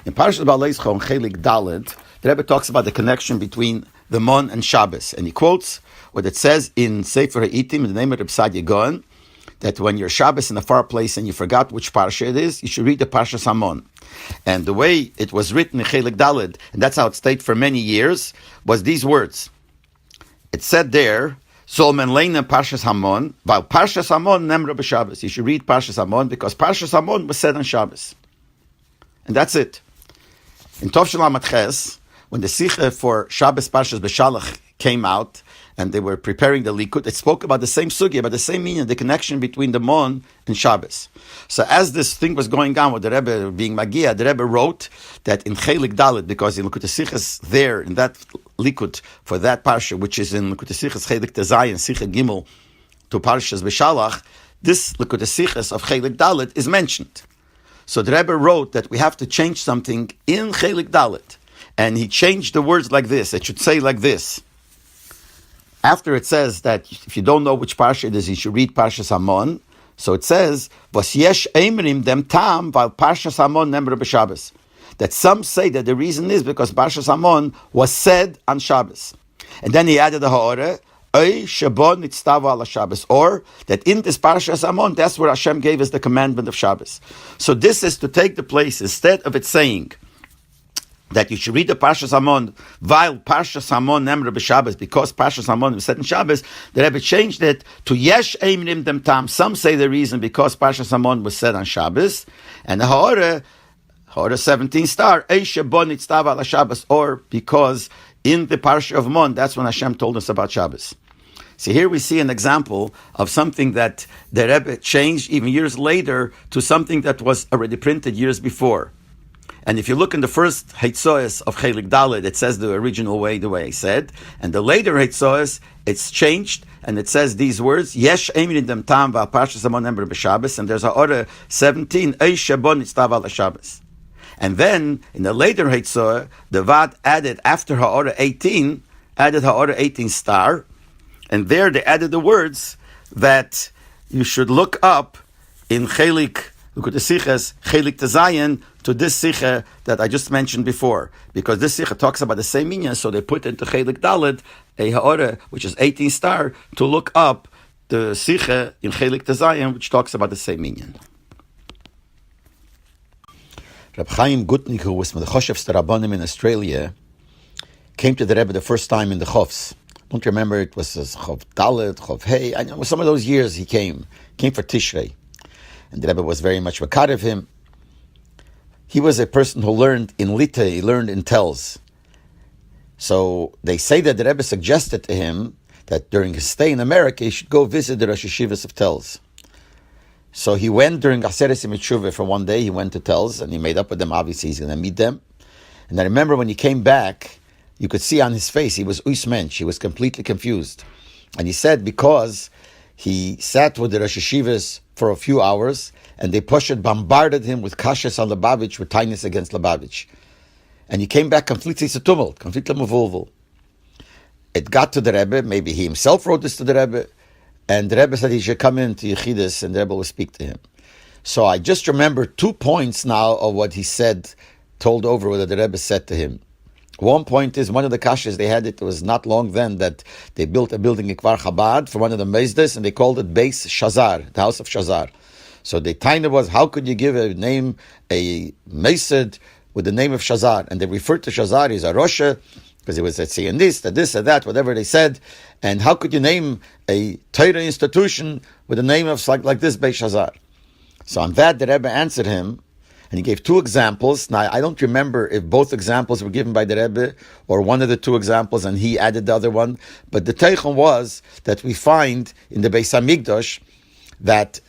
In Parshas Ba'aleischa, on Chelik Daled, the Rebbe talks about the connection between the Mon and Shabbos, and he quotes what it says in Sefer Ha'itim, in the name of Reb Sadia Gaon, that when you're Shabbos in a far place and you forgot which Parsha it is, you should read the Parshas Hamon. And the way it was written in Chelik Daled, and that's how it stayed for many years, was these words. It said there, Zolmen Leina Parshas Hamon, while Parshas Hamon Nemra b'Shabbos. You should read Parshas Hamon because Parshas Hamon was said on Shabbos. And that's it. In Tov Shel Amud Ches, when the Sicha for Shabbos Parshas B'Shalach came out, and they were preparing the Likud, it spoke about the same sugya, about the same meaning, the connection between the Mon and Shabbos. So as this thing was going on with the Rebbe being Magia, the Rebbe wrote that in Chelik Dalet, because in Likud Sichas there, in that Likud, for that Parsha, which is in Likud Sichas Chelik Tezayin, Sicha Gimel, to Parshas B'Shalach, this Likud Sichas of Chelik Dalet is mentioned. So the Rebbe wrote that we have to change something in Chelik Dalet. And he changed the words like this. It should say like this. After it says that if you don't know which Parsha it is, you should read Parshas Hamon. So it says, "Vos yesh eimrim dem tam val Parshas Hamon nemra b'Shabbos." That some say that the reason is because Parshas Hamon was said on Shabbos. And then he added the ha'orah, Oy Shabon Nitztava ala Shabbos, or that in this Parshas Hamon, that's where Hashem gave us the commandment of Shabbos. So this is to take the place, instead of it saying that you should read the Parshas Hamon, while Parshas Hamon Nemra b'Shabbos, because Parshas Hamon was said in Shabbos, the Rebbe changed it to Yesh Eimrim Dem Tam. Some say the reason because Parshas Hamon was said on Shabbos, and the Ha'orah 17 star, Ey Shabon Nitztava ala Shabbos, or because in the Parsha of Mon, that's when Hashem told us about Shabbos. See, here we see an example of something that the Rebbe changed even years later to something that was already printed years before. And if you look in the first Heitzoes of Chelik Dalet, it says the original way, the way I said. And the later Heitzoes, it's changed, and it says these words, Yesh Eimin Dem Tam V'al Parshas Hamon Nemra b'Shabbos, and there's a order 17, Ei Shabon Nitztav ala Shabbos. And then, in the later Heitzoah, the Vad added, after Ha'orah 18, added Ha'orah 18 star, and there they added the words that you should look up in Chelik, look at the Siches, Chelik Tezayin, to this Sicha that I just mentioned before. Because this Sicha talks about the same minyan, so they put into Chelik Dalet, a Ha'orah, which is 18 star, to look up the Sicha in Chelik Tezayin, which talks about the same minyan. Reb Chaim Gutnik, who was from the Choshev's Rabbanim in Australia, came to the Rebbe the first time in the Chofs. Don't remember, it was Chov Dalet, Chov Hey. I know some of those years he came for Tishrei. And the Rebbe was very much makar of him. He was a person who learned in Lita, he learned in Telz. So they say that the Rebbe suggested to him that during his stay in America, he should go visit the Rosh Yeshivas of Telz. So he went during Aseret Mitzvah for one day, he went to Telz, and he made up with them, obviously he's going to meet them. And I remember when he came back, you could see on his face, he was Uismensch, he was completely confused. And he said because he sat with the Rosh Yeshivas for a few hours, and they bombarded him with kashas on Lubavitch, with tightness against Lubavitch. And he came back completely tumult, completely mavulvul. It got to the Rebbe, maybe he himself wrote this to the Rebbe, and the Rebbe said he should come into Yechidus, and the Rebbe will speak to him. So I just remember 2 points now of what he said, told over what the Rebbe said to him. One point is, one of the kashas they had, it was not long then that they built a building in Kvar Chabad for one of the Meizdes, and they called it Beis Shazar, the house of Shazar. So the taina was, how could you give a name, a Meised, with the name of Shazar? And they referred to Shazar as a Rosha, because he was saying this, or that, whatever they said. And how could you name a Torah institution with a name of like this, Beis Hazar? So on that, the Rebbe answered him, and he gave two examples. Now, I don't remember if both examples were given by the Rebbe, or one of the two examples, and he added the other one. But the Teichon was that we find in the Beis HaMikdash that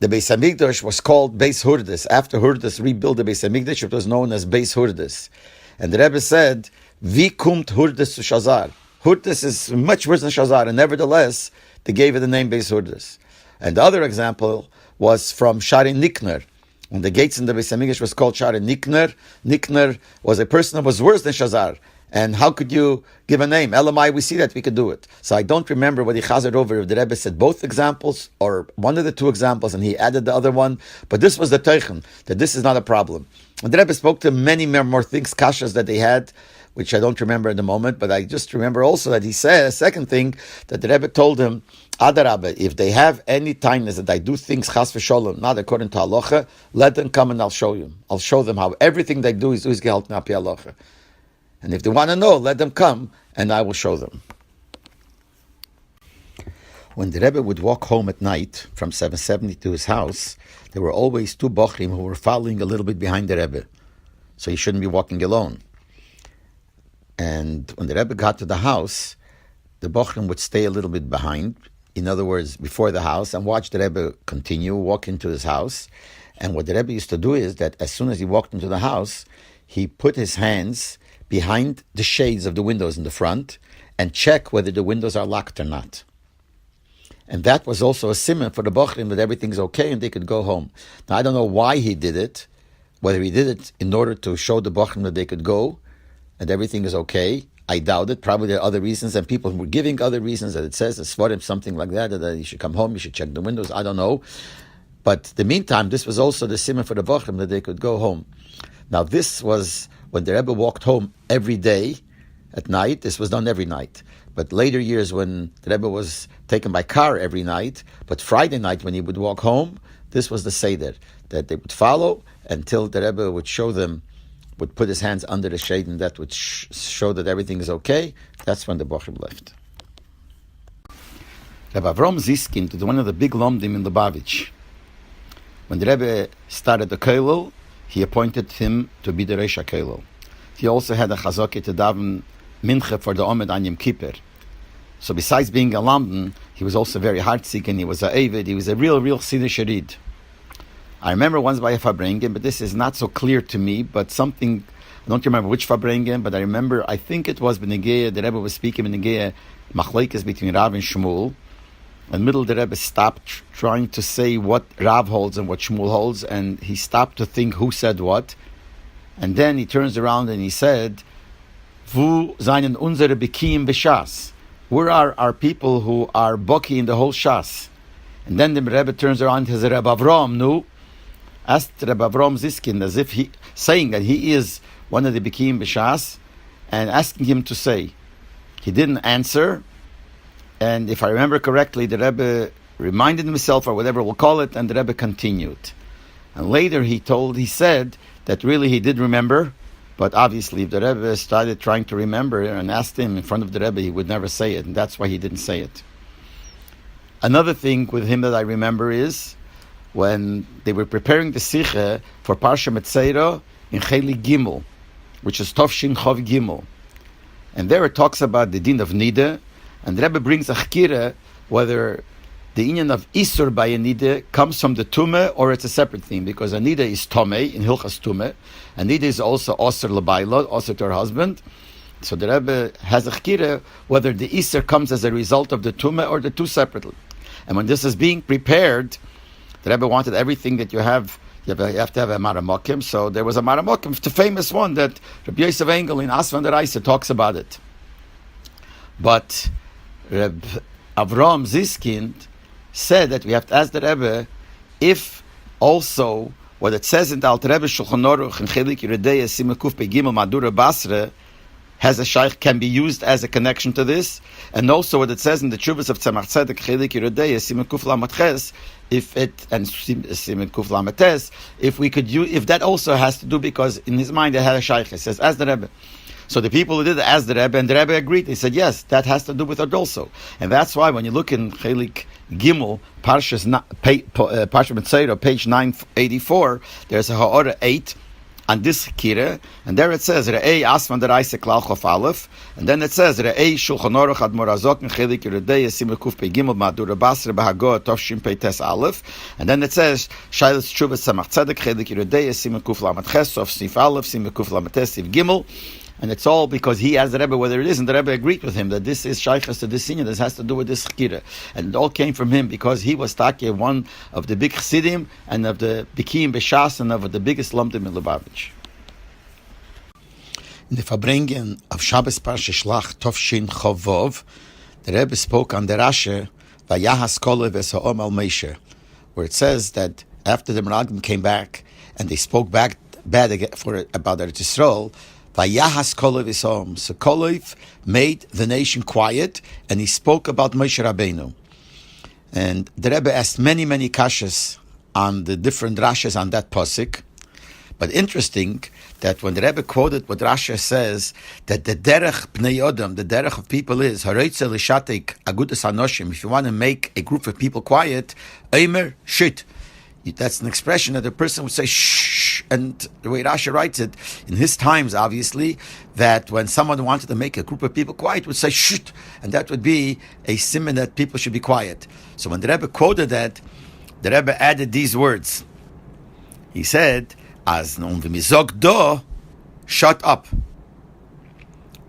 the Beis HaMikdash was called Beis Hurdes. After Hurdes rebuilt the Beis HaMikdash, it was known as Beis Hurdes. And the Rebbe said, "Vi kumt Hurdes zu Shazar." Hurdes is much worse than Shazar, and nevertheless, they gave it the name Beis Hurdes. And the other example was from Shari Nikner. When the gates in the Beis HaMikdash was called Shari Nikner, Nikner was a person that was worse than Shazar. And how could you give a name? Elamai, we see that we could do it. So I don't remember what he chazed over, if the Rebbe said both examples or one of the two examples and he added the other one. But this was the teichen, that this is not a problem. And the Rebbe spoke to many more things, kashas that they had, which I don't remember at the moment, but I just remember also that he said, a second thing, that the Rebbe told him, Adarabba, if they have any kindness that I do things chas v'sholem, not according to halacha, let them come and I'll show you. I'll show them how everything they do is gehalten api halacha. And if they want to know, let them come, and I will show them. When the Rebbe would walk home at night from 770 to his house, there were always two bochrim who were following a little bit behind the Rebbe. So he shouldn't be walking alone. And when the Rebbe got to the house, the bochrim would stay a little bit behind, in other words, before the house, and watch the Rebbe continue, walk into his house. And what the Rebbe used to do is that as soon as he walked into the house, he put his hands behind the shades of the windows in the front and check whether the windows are locked or not. And that was also a simon for the bochrim that everything's okay and they could go home. Now, I don't know why he did it, whether he did it in order to show the bochrim that they could go and everything is okay. I doubt it. Probably there are other reasons, and people were giving other reasons that it says, it's for him, something like that you should come home, you should check the windows. I don't know. But in the meantime, this was also the simon for the bochrim that they could go home. Now, this was when the Rebbe walked home every day at night. This was done every night. But later years when the Rebbe was taken by car every night, but Friday night when he would walk home, this was the Seder, that they would follow until the Rebbe would show them, would put his hands under the shade, and that would show that everything is okay. That's when the bochrim left. Rebbe Avrom Ziskin is one of the big lomdim in Lubavitch. When the Rebbe started the kollel, he appointed him to be the Reish HaKollel. He also had a chazakah to daven mincha for the Omed on Yom Kippur. So besides being a lamdan, he was also very heart-seeking. He was a Eivid. He was a real Chassidus Sharid. I remember once by a Fabrengen, but this is not so clear to me, but something, I don't remember which Fabrengen, but I remember, I think it was B'Negeya, the Rebbe was speaking B'Negeya, machlekes between Rav and Shmuel. In the middle, the Rebbe stopped trying to say what Rav holds and what Shmuel holds, and he stopped to think who said what. And then he turns around and he said, Vu seinen unsere Bekiim b'Shas. Where are our people who are Boki in the whole Shas? And then the Rebbe turns around and says, Rebbe Avrom, no. Asked Rebbe Avrom Ziskin, as if he, saying that he is one of the Bekiim b'Shas, and asking him to say. He didn't answer. And if I remember correctly, the Rebbe reminded himself, or whatever we'll call it, and the Rebbe continued. And later he said that really he did remember, but obviously if the Rebbe started trying to remember and asked him in front of the Rebbe, he would never say it, and that's why he didn't say it. Another thing with him that I remember is when they were preparing the Sicha for Parsha Metzora in Cheli Gimel, which is Tovshin Chov Gimel. And there it talks about the din of Nida, and the Rebbe brings a chkira whether the inyan of Isur by a Nida comes from the Tumah or it's a separate thing, because a Nida is Tomei in Hilchas Tumah, and Nida is also Osir L'Baila, Osir to her husband. So the Rebbe has a chkira whether the Isur comes as a result of the Tumah or the two separately. And when this is being prepared, the Rebbe wanted everything that you have to have a Maramokim, so there was a Maramokim, the famous one that Rabbi Yosef Engel in Asvan der Reise talks about it. But Reb Avram Ziskind said that we have to ask the Rebbe if also what it says in the Alter Rebbe Shulchan Aruch in Chelik Yeridei Simekuf Begimel Madura Basra has a shaykh, can be used as a connection to this, and also what it says in the Chuvas of Tzemach Tzedek Chelik Yeridei Simekuf Lamatches, if it and Simekuf Lamates, if we could use, if that also has to do, because in his mind it had a shaykh. It says as the Rebbe. So the people who did it asked the Rebbe, and the Rebbe agreed. They said, yes, that has to do with it also. And that's why when you look in Chelik Gimel, Parsha Mitzayro, page 984, there's a Ha'ora 8 on this Kira, and there it says, Re'ei Asman Deraise Klal Chof Aleph, and then it says, Re'ei Shulchan Aruch Ad Morazok Chelik Yeridei Yesim Kuf Pei Gimel Madura Basra Bahagoa Tov Shin Pei Tes Aleph, and then it says, Shailas Tshuva Samach Tzedek Chelik Yeridei Yesim Kuf Lamed Ches Sof Sif Aleph Sim Kuf Lamed Tes Sif Gimel. And it's all because he asked the Rebbe whether it is, and the Rebbe agreed with him that this is shaykhs to this senior. This has to do with this chkira, and it all came from him because he was Taki, one of the big chassidim and of the bikim b'shas and of the biggest lumdim in Lubavitch. In the Farbrengen of Shabbos Parsha Shlach Tov Shin Chovov, the Rebbe spoke on the Rashi Vayahas Kolev Esa'om Al Meisher, where it says that after the Meraglim came back and they spoke bad about Eretz Yisrael. Vayahas Kolev Isom. So Kolev made the nation quiet, and he spoke about Moshe Rabbeinu. And the Rebbe asked many kashas on the different rashas on that pasuk. But interesting that when the Rebbe quoted what Rashi says, that the derech bnei Yodam, the derech of people is haroitze l'shatek agudas hanoshim. If you want to make a group of people quiet, eimer shit. That's an expression that a person would say shh, and the way Rashi writes it, in his times, obviously, that when someone wanted to make a group of people quiet, would say shh, and that would be a simon that people should be quiet. So when the Rebbe quoted that, the Rebbe added these words. He said, "As non v'mizog do, shut up."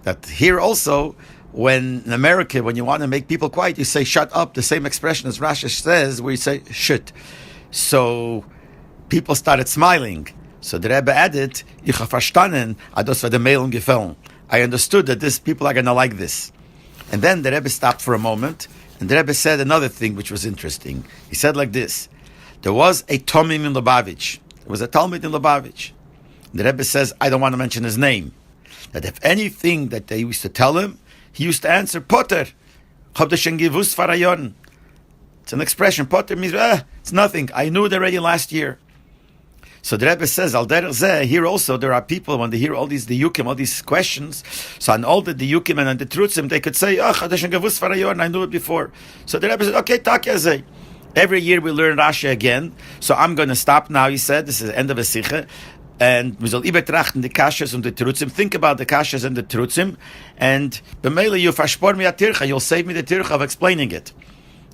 That here also, when in America, when you want to make people quiet, you say shut up. The same expression as Rashi says, where you say shut. So people started smiling. So the Rebbe added, "Ich habe verstanden, das war der Meilung gefallen." I understood that these people are going to like this. And then the Rebbe stopped for a moment, and the Rebbe said another thing which was interesting. He said like this: there was a Tomim in Lubavitch. There was a Talmud in Lubavitch. The Rebbe says, I don't want to mention his name, that if anything that they used to tell him, he used to answer, Potter, farayon. It's an expression. Potter means, it's nothing. I knew it already last year. So the Rebbe says, Al derech zeh, here also there are people, when they hear all these diyukim, all these questions, so on all the diyukim and on the trutzim, they could say, farayon, I knew it before. So the Rebbe said, okay, takya zeh. Every year we learn Rashi again, so I'm going to stop now, he said. This is the end of a Sikha. And we shall übertrachten the kashas and the trutzim. Think about the kashas and the trutzim. And b'meila you fashpor mi atircha, you'll save me the tircha of explaining it.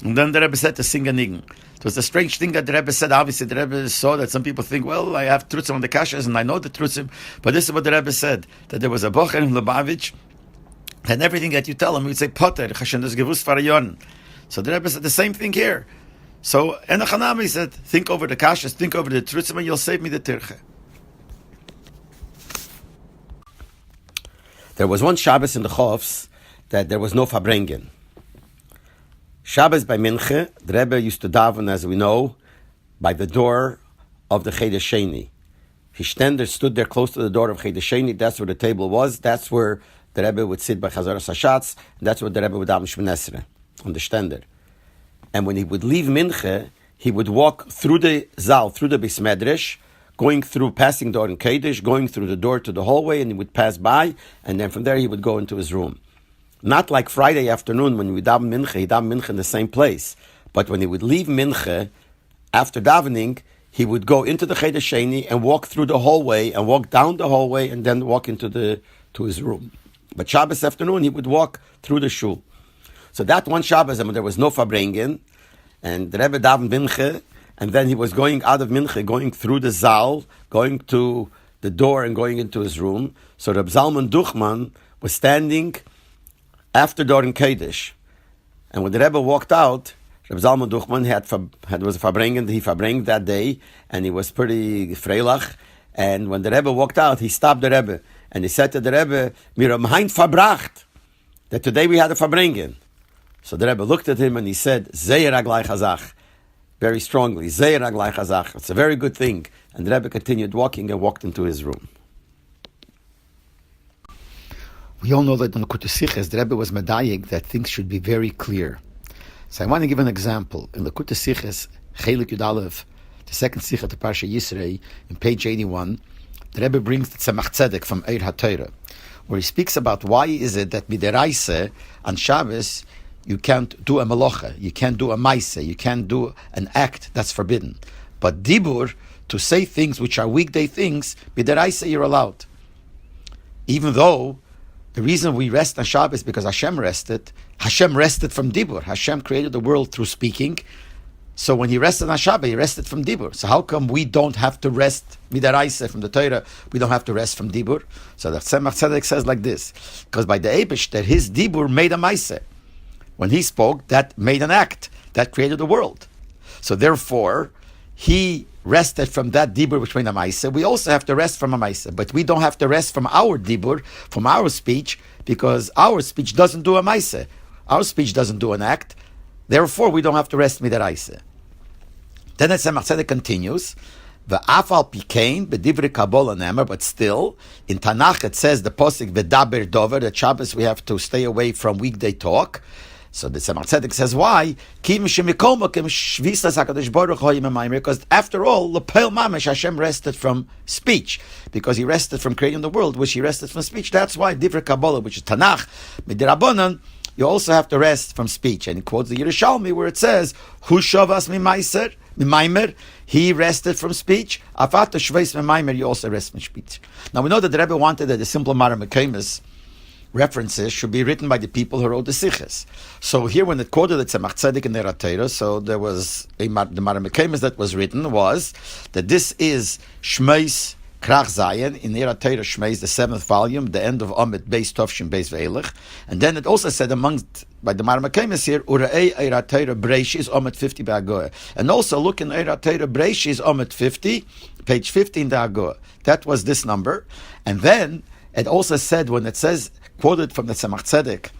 And then the Rebbe said to sing a nigun. It was a strange thing that the Rebbe said. Obviously the Rebbe saw that some people think, well, I have trutzim on the kashas and I know the trutzim. But this is what the Rebbe said, that there was a bocher in Lubavitch, and everything that you tell him, we'd say, Potter, chashen des gevus farayon. So the Rebbe said the same thing here. So, and the Chanami said, think over the kashas, think over the trutzim, and you'll save me the tircha. There was one Shabbos in the Chofs that there was no Farbrengen. Shabbos by Minche, the Rebbe used to daven, as we know, by the door of the Cheder Sheni. His stender stood there close to the door of Cheder Sheni. That's where the table was. That's where the Rebbe would sit by Chazaras Hashatz. That's where the Rebbe would daven Shemon Esrei, on the stender. And when he would leave Minche, he would walk through the Zal, through the Beis Medrash, going through, passing door in Kodesh, going through the door to the hallway, and he would pass by, and then from there he would go into his room. Not like Friday afternoon when we daven Minche, he daven Minche in the same place. But when he would leave Minche, after davening, he would go into the Cheder Sheni and walk through the hallway, and walk down the hallway, and then walk to his room. But Shabbos afternoon, he would walk through the shul. So that one Shabbos, there was no Farbrengen, and the Rebbe davened Minche, and then he was going out of Minche, going through the Zal, going to the door and going into his room. So Reb Zalman Duchman was standing after door in Kodesh. And when the Rebbe walked out, Reb Zalman Duchman was a Farbrengen, he Farbrengen that day, and he was pretty freilach. And when the Rebbe walked out, he stopped the Rebbe, and he said to the Rebbe, Mir haben heint verbracht, that today we had a Farbrengen. So the Rebbe looked at him and he said, Zeir aglai chazach, very strongly, Zeir aglai chazach. It's a very good thing. And the Rebbe continued walking and walked into his room. We all know that in the Likutei Sichos, the Rebbe was medayik that things should be very clear. So I want to give an example. In the Likutei Sichos, Chelik Yud Aleph, the second Sicha to Parsha Yisrei, in page 81, the Rebbe brings the Tzemach Tzedek from Eir HaTorah, where he speaks about why is it that midiraisa on Shabbos you can't do a melocha, you can't do a maise, you can't do an act that's forbidden. But dibur, to say things which are weekday things, midiraisa you're allowed. Even though the reason we rest on Shabbos is because Hashem rested from dibur. Hashem created the world through speaking. So when he rested on Shabbat, he rested from Dibur. So how come we don't have to rest midaraisa from the Torah? We don't have to rest from Dibur. So the Tzemach Tzedek says like this: because by the Eibush that his Dibur made a Maise. When he spoke, that made an act that created the world. So therefore, he rested from that Dibur which made a Maise. We also have to rest from a Maise, but we don't have to rest from our Dibur, from our speech, because our speech doesn't do a Maise. Our speech doesn't do an act. Therefore, we don't have to rest midaraisa. Then the Tzemach Tzedek continues, "V'afal pikein b'divrei Kabbalah nemer," but still in Tanakh it says the posik v'daber dover that Shabbos we have to stay away from weekday talk. So the Tzemach Tzedek says why? Because after all, lepel mamash Hashem rested from speech, because He rested from creating the world, which He rested from speech. That's why divrei Kabbalah, which is Tanakh, midirabanan, you also have to rest from speech. And he quotes the Yerushalmi where it says, Hu shavas mimaimer, he rested from speech. Afata shveis mimaimer, you also rest from speech. Now we know that the Rebbe wanted that the simple Maramekaymis references should be written by the people who wrote the Siches. So here when it quoted the Tzemach Tzedek in the Torah, so there was the Maramekaymis that was written was that this is Shmeis Krach Zayin in Eira Torah Shmeis, the 7th volume, the end of Amit Beis Tovshin Beis Ve'elech. And then it also said amongst, by the Maramekaymis here, Urei Eira Torah Breishis Amit 50 Ba'agoa. And also look in Eira Torah Breishis Amit 50, page 15 the Agoa. That was this number. And then it also said, when it says, quoted from the Tzemach Tzedek,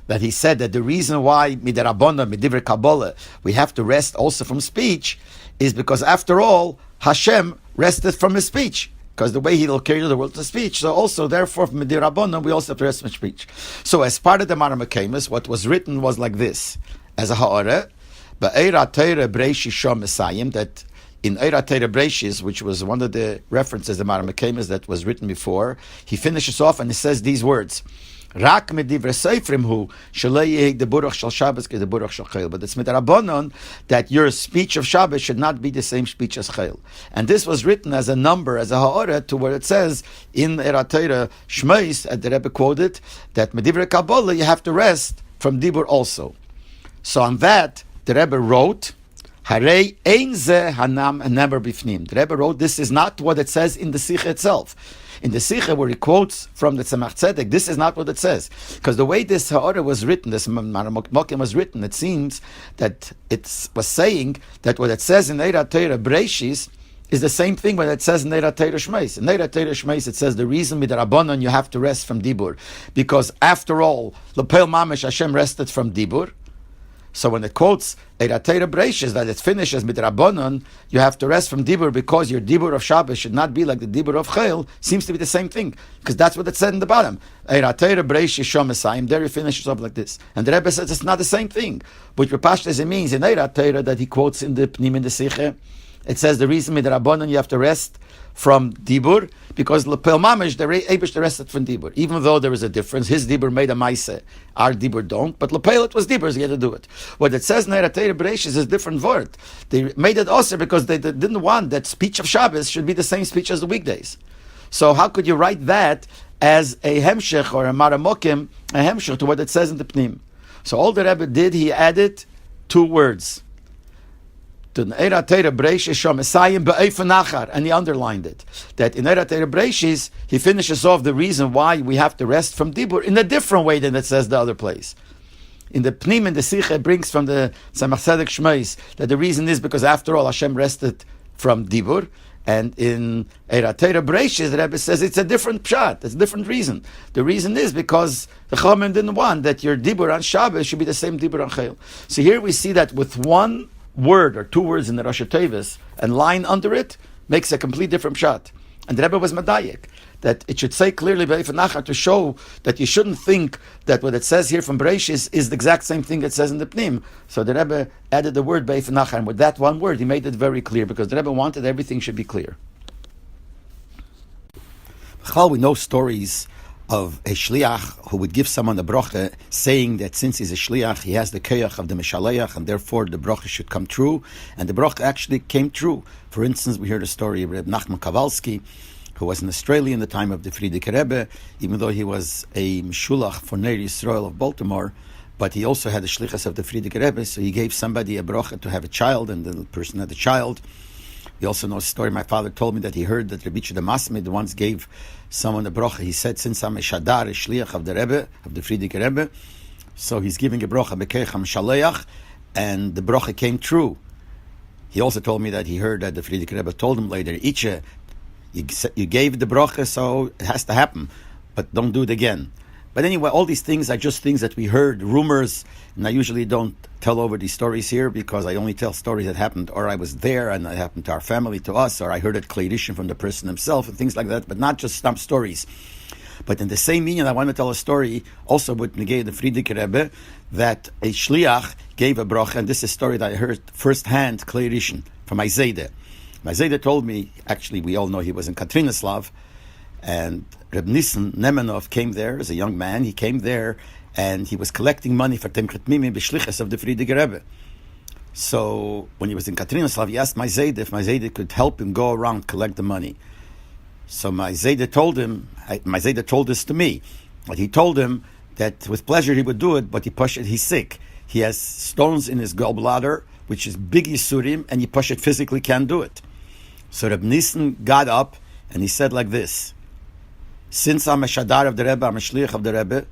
that he said that the reason why Midarabona, Midivrei Kabbalah, we have to rest also from speech, is because after all, Hashem rested from his speech. Because the way He'll carry the world to speech, so also therefore from Medir Rabbanon we also have to rest from speech. So as part of the Maramekaymis, what was written was like this: as a ha'ara, ba'eira Torah breishi shom Messiah, that in Eira Torah Breishis, which was one of the references the Maramekaymis that was written before, he finishes off and he says these words: Rak medivre seifrim hu shalei the buruch shal Shabbos ke the buruch shal chayil. But it's midrabanon that your speech of Shabbos should not be the same speech as chayil. And this was written as a number, as a ha'ora, to where it says in Eira Torah Shmeis, at the Rebbe quoted, that medivre Kabbalah you have to rest from dibur also. So on that the Rebbe wrote, Harei ein ze hanam never bifnim. The Rebbe wrote, this is not what it says in the Sikha itself. In the Sikha where he quotes from the Tzemach Tzedek, this is not what it says. Because the way this ha'ara was written, this Maramokmokim was written, it seems that it was saying that what it says in Eira Torah Breishis is the same thing when it says in Eira Torah Shmeis. In Eira Torah Shmeis it says the reason with the Rabbanon you have to rest from Dibur. Because after all, Lepel Mamish Hashem rested from Dibur. So when it quotes Eira Torah Breishis, that it finishes with Rabbanon, you have to rest from Dibur because your Dibur of Shabbos should not be like the Dibur of Chayil, seems to be the same thing. Because that's what it said in the bottom. Eira Torah Breishis Shom Esayim, there he finishes up like this. And the Rebbe says it's not the same thing. But Repashtas it means in Eira Torah that he quotes in the Pnim in the Sikhe, it says the reason with Rabbanon you have to rest from Dibur, because Lepel Mamish, the Eibush rested from Dibur. Even though there is a difference, his Dibur made a Maise, our Dibur don't, but Lepel it was Dibur, so he had to do it. What it says in Eira Torah Breishis is a different word. They made it also because they didn't want that speech of Shabbos should be the same speech as the weekdays. So how could you write that as a Hemshech or a Maramokim, a Hemshech to what it says in the Pnim? So all the Rebbe did, he added 2 words. And he underlined it. That in Eira Torah Breishis, he finishes off the reason why we have to rest from Dibur in a different way than it says the other place. In the Pnim and the Sikha brings from the Tzemach Tzedek Shmeis that the reason is because after all Hashem rested from Dibur. And in Eira Torah Breishis, the Rebbe says it's a different pshat, it's a different reason. The reason is because the Chachamim didn't want that your Dibur on Shabbos should be the same Dibur on Chayil. So here we see that with one word or 2 words in the Rosh Tevis and line under it makes a complete different pshat. And the Rebbe was madayik that it should say clearly Be'ifnachar to show that you shouldn't think that what it says here from Breishis is the exact same thing it says in the Pnim. So the Rebbe added the word Be'ifnachar, and with that one word he made it very clear because the Rebbe wanted everything should be clear. We know stories of a shliach who would give someone a bracha, saying that since he's a shliach, he has the koyach of the mishaleach, and therefore the bracha should come true. And the bracha actually came true. For instance, we heard a story of Reb Nachman Kowalski, who was in Australia in the time of the Frierdiker Rebbe, even though he was a mishulach for Ner Yisrael of Baltimore, but he also had the shlichus of the Frierdiker Rebbe, so he gave somebody a bracha to have a child, and the person had a child. We also know a story, my father told me, that he heard that Rebbe the Masmid once gave someone a bracha. He said, since I'm a shadar, a shliach of the Rebbe, of the Frierdiker Rebbe, so he's giving a bracha, bekeich shaleach, and the bracha came true. He also told me that he heard that the Frierdiker Rebbe told him later, Itche, you gave the bracha, so it has to happen, but don't do it again. But anyway, all these things are just things that we heard, rumors, and I usually don't tell over these stories here because I only tell stories that happened, or I was there and it happened to our family, to us, or I heard it Kleidishin from the person himself, and things like that, but not just stump stories. But in the same meaning, I want to tell a story also with Negei the Frierdiker Rebbe, that a shliach gave a bracha, and this is a story that I heard firsthand, Kleidishin, from my Zayde. My Zayde told me, actually we all know he was in Katrinaslav, and Reb Nissen Nemenov came there as a young man. He came there and he was collecting money for Temchet Mimi b'shlichus of the Frierdiker Rebbe. So when he was in Katrinaslav, he asked my Zayde if my Zayde could help him go around collect the money. So my Zayde told him, my Zayde told this to me, but he told him that with pleasure he would do it, but he's sick. He has stones in his gallbladder, which is big yisurim, and he physically can't do it. So Reb Nissen got up and he said like this: since I'm a shadar of the Rebbe, I'm a shliach of the Rebbe,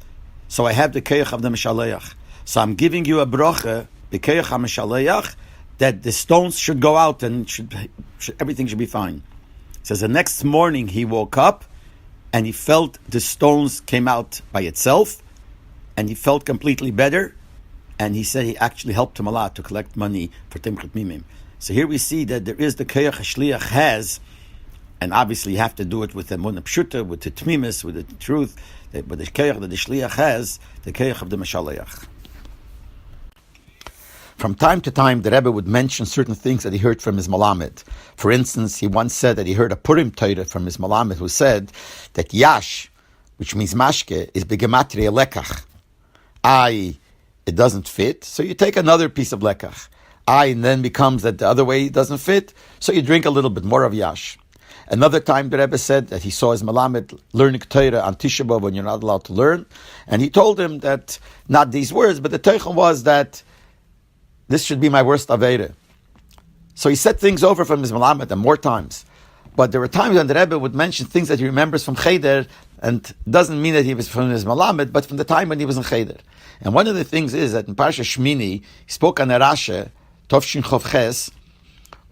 so I have the koyach of the mishaleach. So I'm giving you a bracha, the koyach ha-mishaleach, that the stones should go out and everything should be fine. It says the next morning he woke up and he felt the stones came out by itself, and he felt completely better, and he said he actually helped him a lot to collect money for Timchet Mimim. So here we see that there is the koyach shliach has, and obviously you have to do it with the emunah pshuta, with the tmimis, with the truth, but the koyach that the shliach has, the koyach of the mishaleach. From time to time, the Rebbe would mention certain things that he heard from his Malamed. For instance, he once said that he heard a Purim Torah from his Malamed who said that Yash, which means mashke, is begematria lekach. It doesn't fit, so you take another piece of lekach. And then becomes that the other way doesn't fit, so you drink a little bit more of Yash. Another time the Rebbe said that he saw his Malamed learning Torah on Tisha B'Av when you're not allowed to learn, and he told him that, not these words, but the Teichon was that this should be my worst Aveira. So he said things over from his Malamed and more times. But there were times when the Rebbe would mention things that he remembers from Cheder, and doesn't mean that he was from his Malamed, but from the time when he was in Cheder. And one of the things is that in Parsha Shmini, he spoke on a Rashi, Tovshin Chov Ches,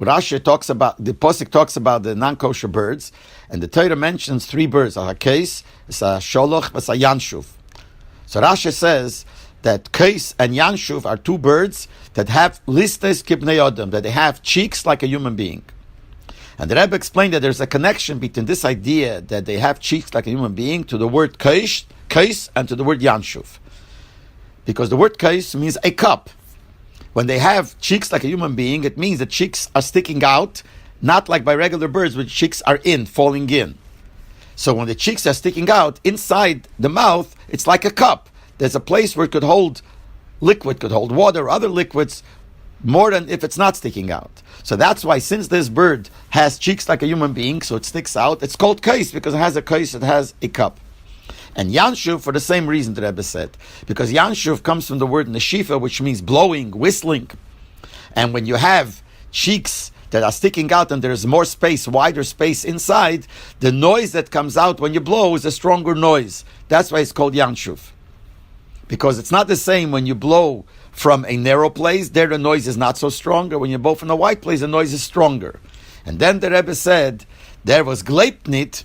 Rashi talks about, the Posik talks about the non-kosher birds, and the Torah mentions three birds, a hakes, a sholoch, a yanshuv. So Rashi says that kais and yanshuv are two birds that have listes kibnei odom, that they have cheeks like a human being. And the Rebbe explained that there's a connection between this idea that they have cheeks like a human being to the word kais, and to the word yanshuv. Because the word kais means a cup. When they have cheeks like a human being, it means the cheeks are sticking out, not like by regular birds, which cheeks are falling in. So when the cheeks are sticking out, inside the mouth, it's like a cup. There's a place where it could hold liquid, could hold water or other liquids, more than if it's not sticking out. So that's why, since this bird has cheeks like a human being, so it sticks out, it's called kais, because it has a kais, it has a cup. And Yanshuv for the same reason the Rebbe said, because Yanshuv comes from the word neshifa, which means blowing, whistling. And when you have cheeks that are sticking out and there's more space, wider space inside, the noise that comes out when you blow is a stronger noise. That's why it's called Yanshuv. Because it's not the same when you blow from a narrow place, there the noise is not so stronger. When you blow from a wide place, the noise is stronger. And then the Rebbe said, there was Gleipnit,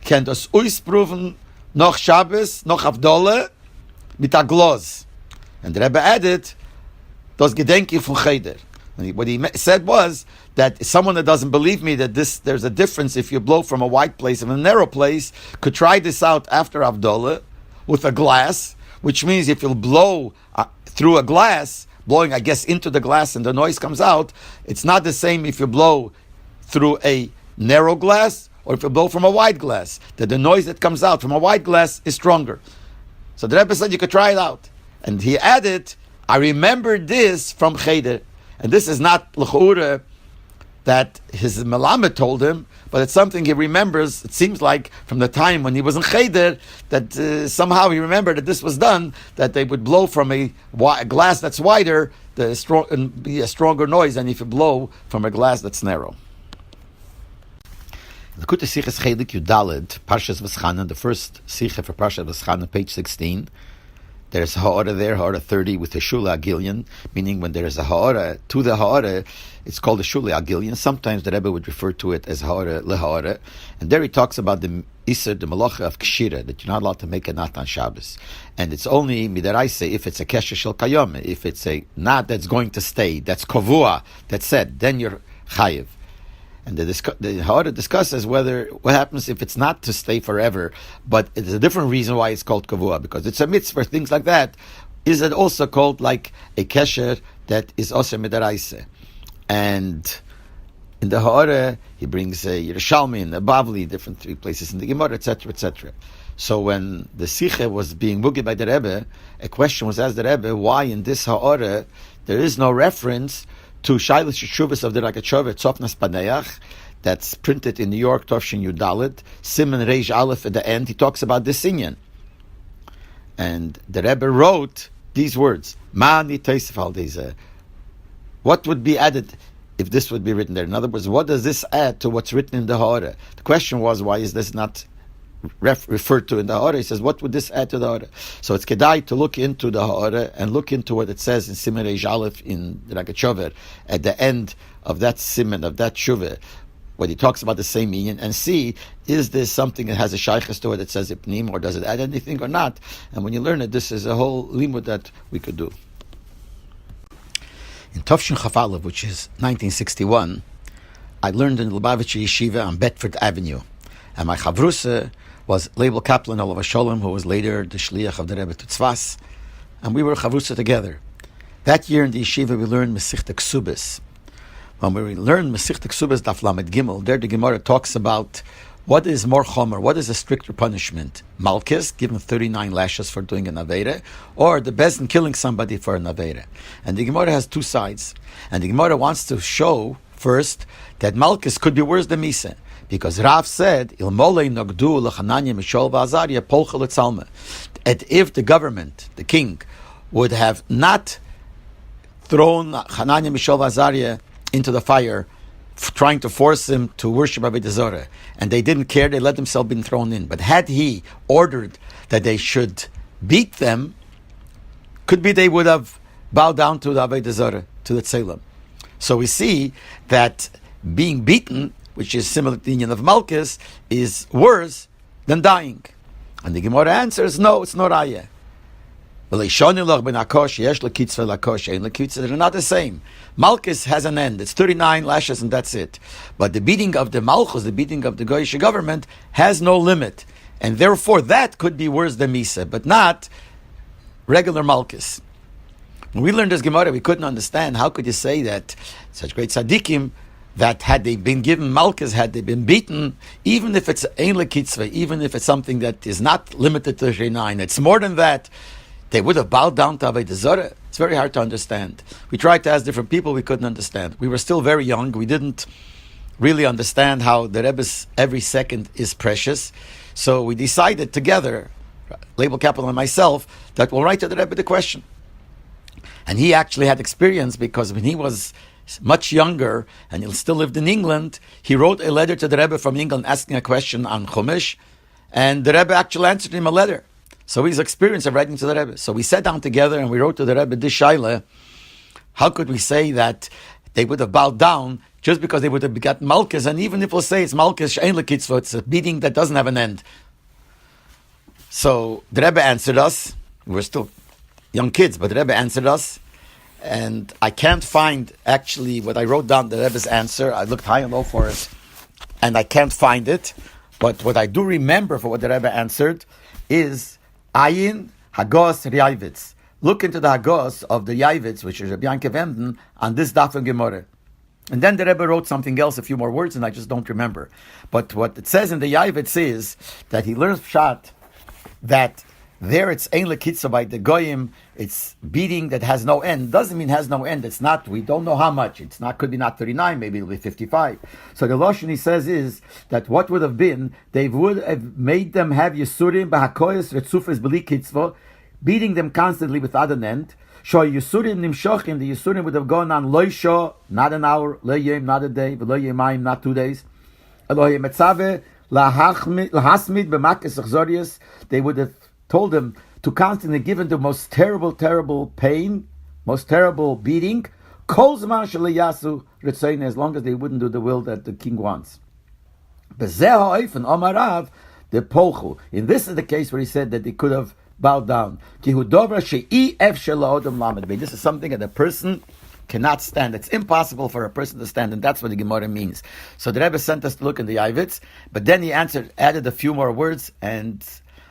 can das Uisproven noch Shabbos, noch Avdole, mit a Gloz. And the Rebbe added, das Gedenki von Cheder. What he said was that someone that doesn't believe me that there's a difference if you blow from a wide place and a narrow place could try this out after Avdole with a glass, which means if you'll blow through a glass, blowing, I guess, into the glass and the noise comes out, it's not the same if you blow through a narrow glass or if you blow from a wide glass, that the noise that comes out from a wide glass is stronger. So the Rebbe said you could try it out. And he added, I remembered this from Cheder. And this is not l'chura that his Melamed told him, but it's something he remembers. It seems like from the time when he was in Cheder, that somehow he remembered that this was done, that they would blow from a glass that's wider, and be a stronger noise than if you blow from a glass that's narrow. The Kute Siches Chelik Yudalid, Parshas V'schana, the first Siche for Parshas V'schana, page 16. There's a ha'ara there, ha'ara 30, with a shule agilion, meaning when there's a ha'ara to the ha'ara, it's called a shule agilion. Sometimes the Rebbe would refer to it as ha'ara leha'ara. And there he talks about the Isser, the Malacha of Kshira, that you're not allowed to make a nat on Shabbos. And it's only midaraisa if it's a kesher shel kayom, if it's a nat that's going to stay, that's kovua, that's said, then you're chayiv. And the Ha'ara discusses what happens if it's not to stay forever, but it's a different reason why it's called kavua, because it's a mitzvah, things like that. Is it also called like a kesher that is also midaraisa? And in the Ha'ara, he brings a Yerushalmi and a Bavli, different three places in the Gemara, etc., etc. So when the Siche was being mugid by the Rebbe, a question was asked the Rebbe, why in this Ha'ara there is no reference to Shailas Shuvas of the Rakachov Tzofnas Paneach, that's printed in New York, Tovshin Yudalit, Simon Reish Aleph at the end. He talks about this inyan. And the Rebbe wrote these words, Ma'ani Teisef al Deze. What would be added if this would be written there? In other words, what does this add to what's written in the Ha'ara? The question was, why is this not referred to in the Ha'ara? He says, what would this add to the Ha'ara? So it's kedai to look into the Ha'ara and look into what it says in Siman Reish Aleph in the Ragachover at the end of that Siman, of that Shuvah, when he talks about the same meaning, and see, is this something that has a shaykhs to it that says ipnim, or does it add anything or not? And when you learn it, this is a whole limud that we could do. In Tovshin Chafalev, which is 1961, I learned in Lubavitcher Yeshiva on Bedford Avenue. And my chavrusa was Leibel Kaplan Olav Sholem, who was later the shliach of the Rebbe to Tzfas, and we were chavrusa together. That year in the yeshiva we learned Mesichta Ksubis. When we learned Mesichta Ksubis Daf Lamed Gimel, there the Gemara talks about what is more chomer, what is a stricter punishment? Malchus, given 39 lashes for doing an avera, or the Bezdin killing somebody for an avera. And the Gemara has two sides. And the Gemara wants to show first that Malchus could be worse than Misa. Because Rav said, "Ilmolei nogdu lechananya mishol va'azaria polcha letzalma," and if the government, the king, would have not thrown Hananya, Mishael, va'azaria into the fire, trying to force him to worship Avodah Zarah, and they didn't care; they let themselves be thrown in. But had he ordered that they should beat them, could be they would have bowed down to the Avodah Zarah, to the Tzelem. So we see that being beaten, which is similar to the union of Malchus, is worse than dying. And the Gemara answers, no, it's not Raya. They're not the same. Malchus has an end. It's 39 lashes and that's it. But the beating of the Malchus, the beating of the Goyish government, has no limit. And therefore that could be worse than Misa, but not regular Malchus. When we learned this Gemara, we couldn't understand, how could you say that such great tzaddikim, that had they been given Malchus, had they been beaten, even if it's ein lekitzvah, even if it's something that is not limited to Sheinayin, it's more than that, they would have bowed down to Avodah Zarah. It's very hard to understand. We tried to ask different people, we couldn't understand. We were still very young, we didn't really understand how the Rebbe's every second is precious. So we decided together, Leibel Kaplan and myself, that we'll write to the Rebbe the question. And he actually had experience, because when he was much younger, and he still lived in England, he wrote a letter to the Rebbe from England asking a question on Chumash, and the Rebbe actually answered him a letter. So he's experienced of writing to the Rebbe. So we sat down together and we wrote to the Rebbe this shaila: how could we say that they would have bowed down just because they would have begotten Malchus? And even if we'll say it's Malchus she'ein lekitzvah, it's a beating that doesn't have an end. So the Rebbe answered us. We were still young kids, but the Rebbe answered us. And I can't find actually what I wrote down, the Rebbe's answer. I looked high and low for it, and I can't find it. But what I do remember for what the Rebbe answered is Ayin Hagos Riyavitz. Look into the Hagos of the Yavitz, which is Rabbi Yankov Emden, on this Daf and Gemara. And then the Rebbe wrote something else, a few more words, and I just don't remember. But what it says in the Yavitz is that he learns Pshat, that there it's Ein Lekitza by the Goyim, it's beating that has no end. Doesn't mean has no end. It's not, we don't know how much. It's not, could be not 39, maybe it'll be 55. So the Lashon he says is that what would have been, they would have made them have Yisurim, Bahakoyas, Retzufes, Beli Kitzvo, beating them constantly without an end. Shoy Yisurim Nimshochim, the Yisurim would have gone on Loisho, not an hour, Lo Yom, not a day, Lo Yomayim, not 2 days. Elohe Metzave, Lahasmid, B'makes Achzorius, they would have told him to constantly give him the most terrible, terrible pain, most terrible beating, as long as they wouldn't do the will that the king wants. In this is the case where he said that they could have bowed down. This is something that a person cannot stand. It's impossible for a person to stand, and that's what the Gemara means. So the Rebbe sent us to look in the Yavitz, but then he added a few more words, and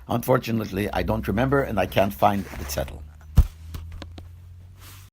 unfortunately, I don't remember, and I can't find the zettel.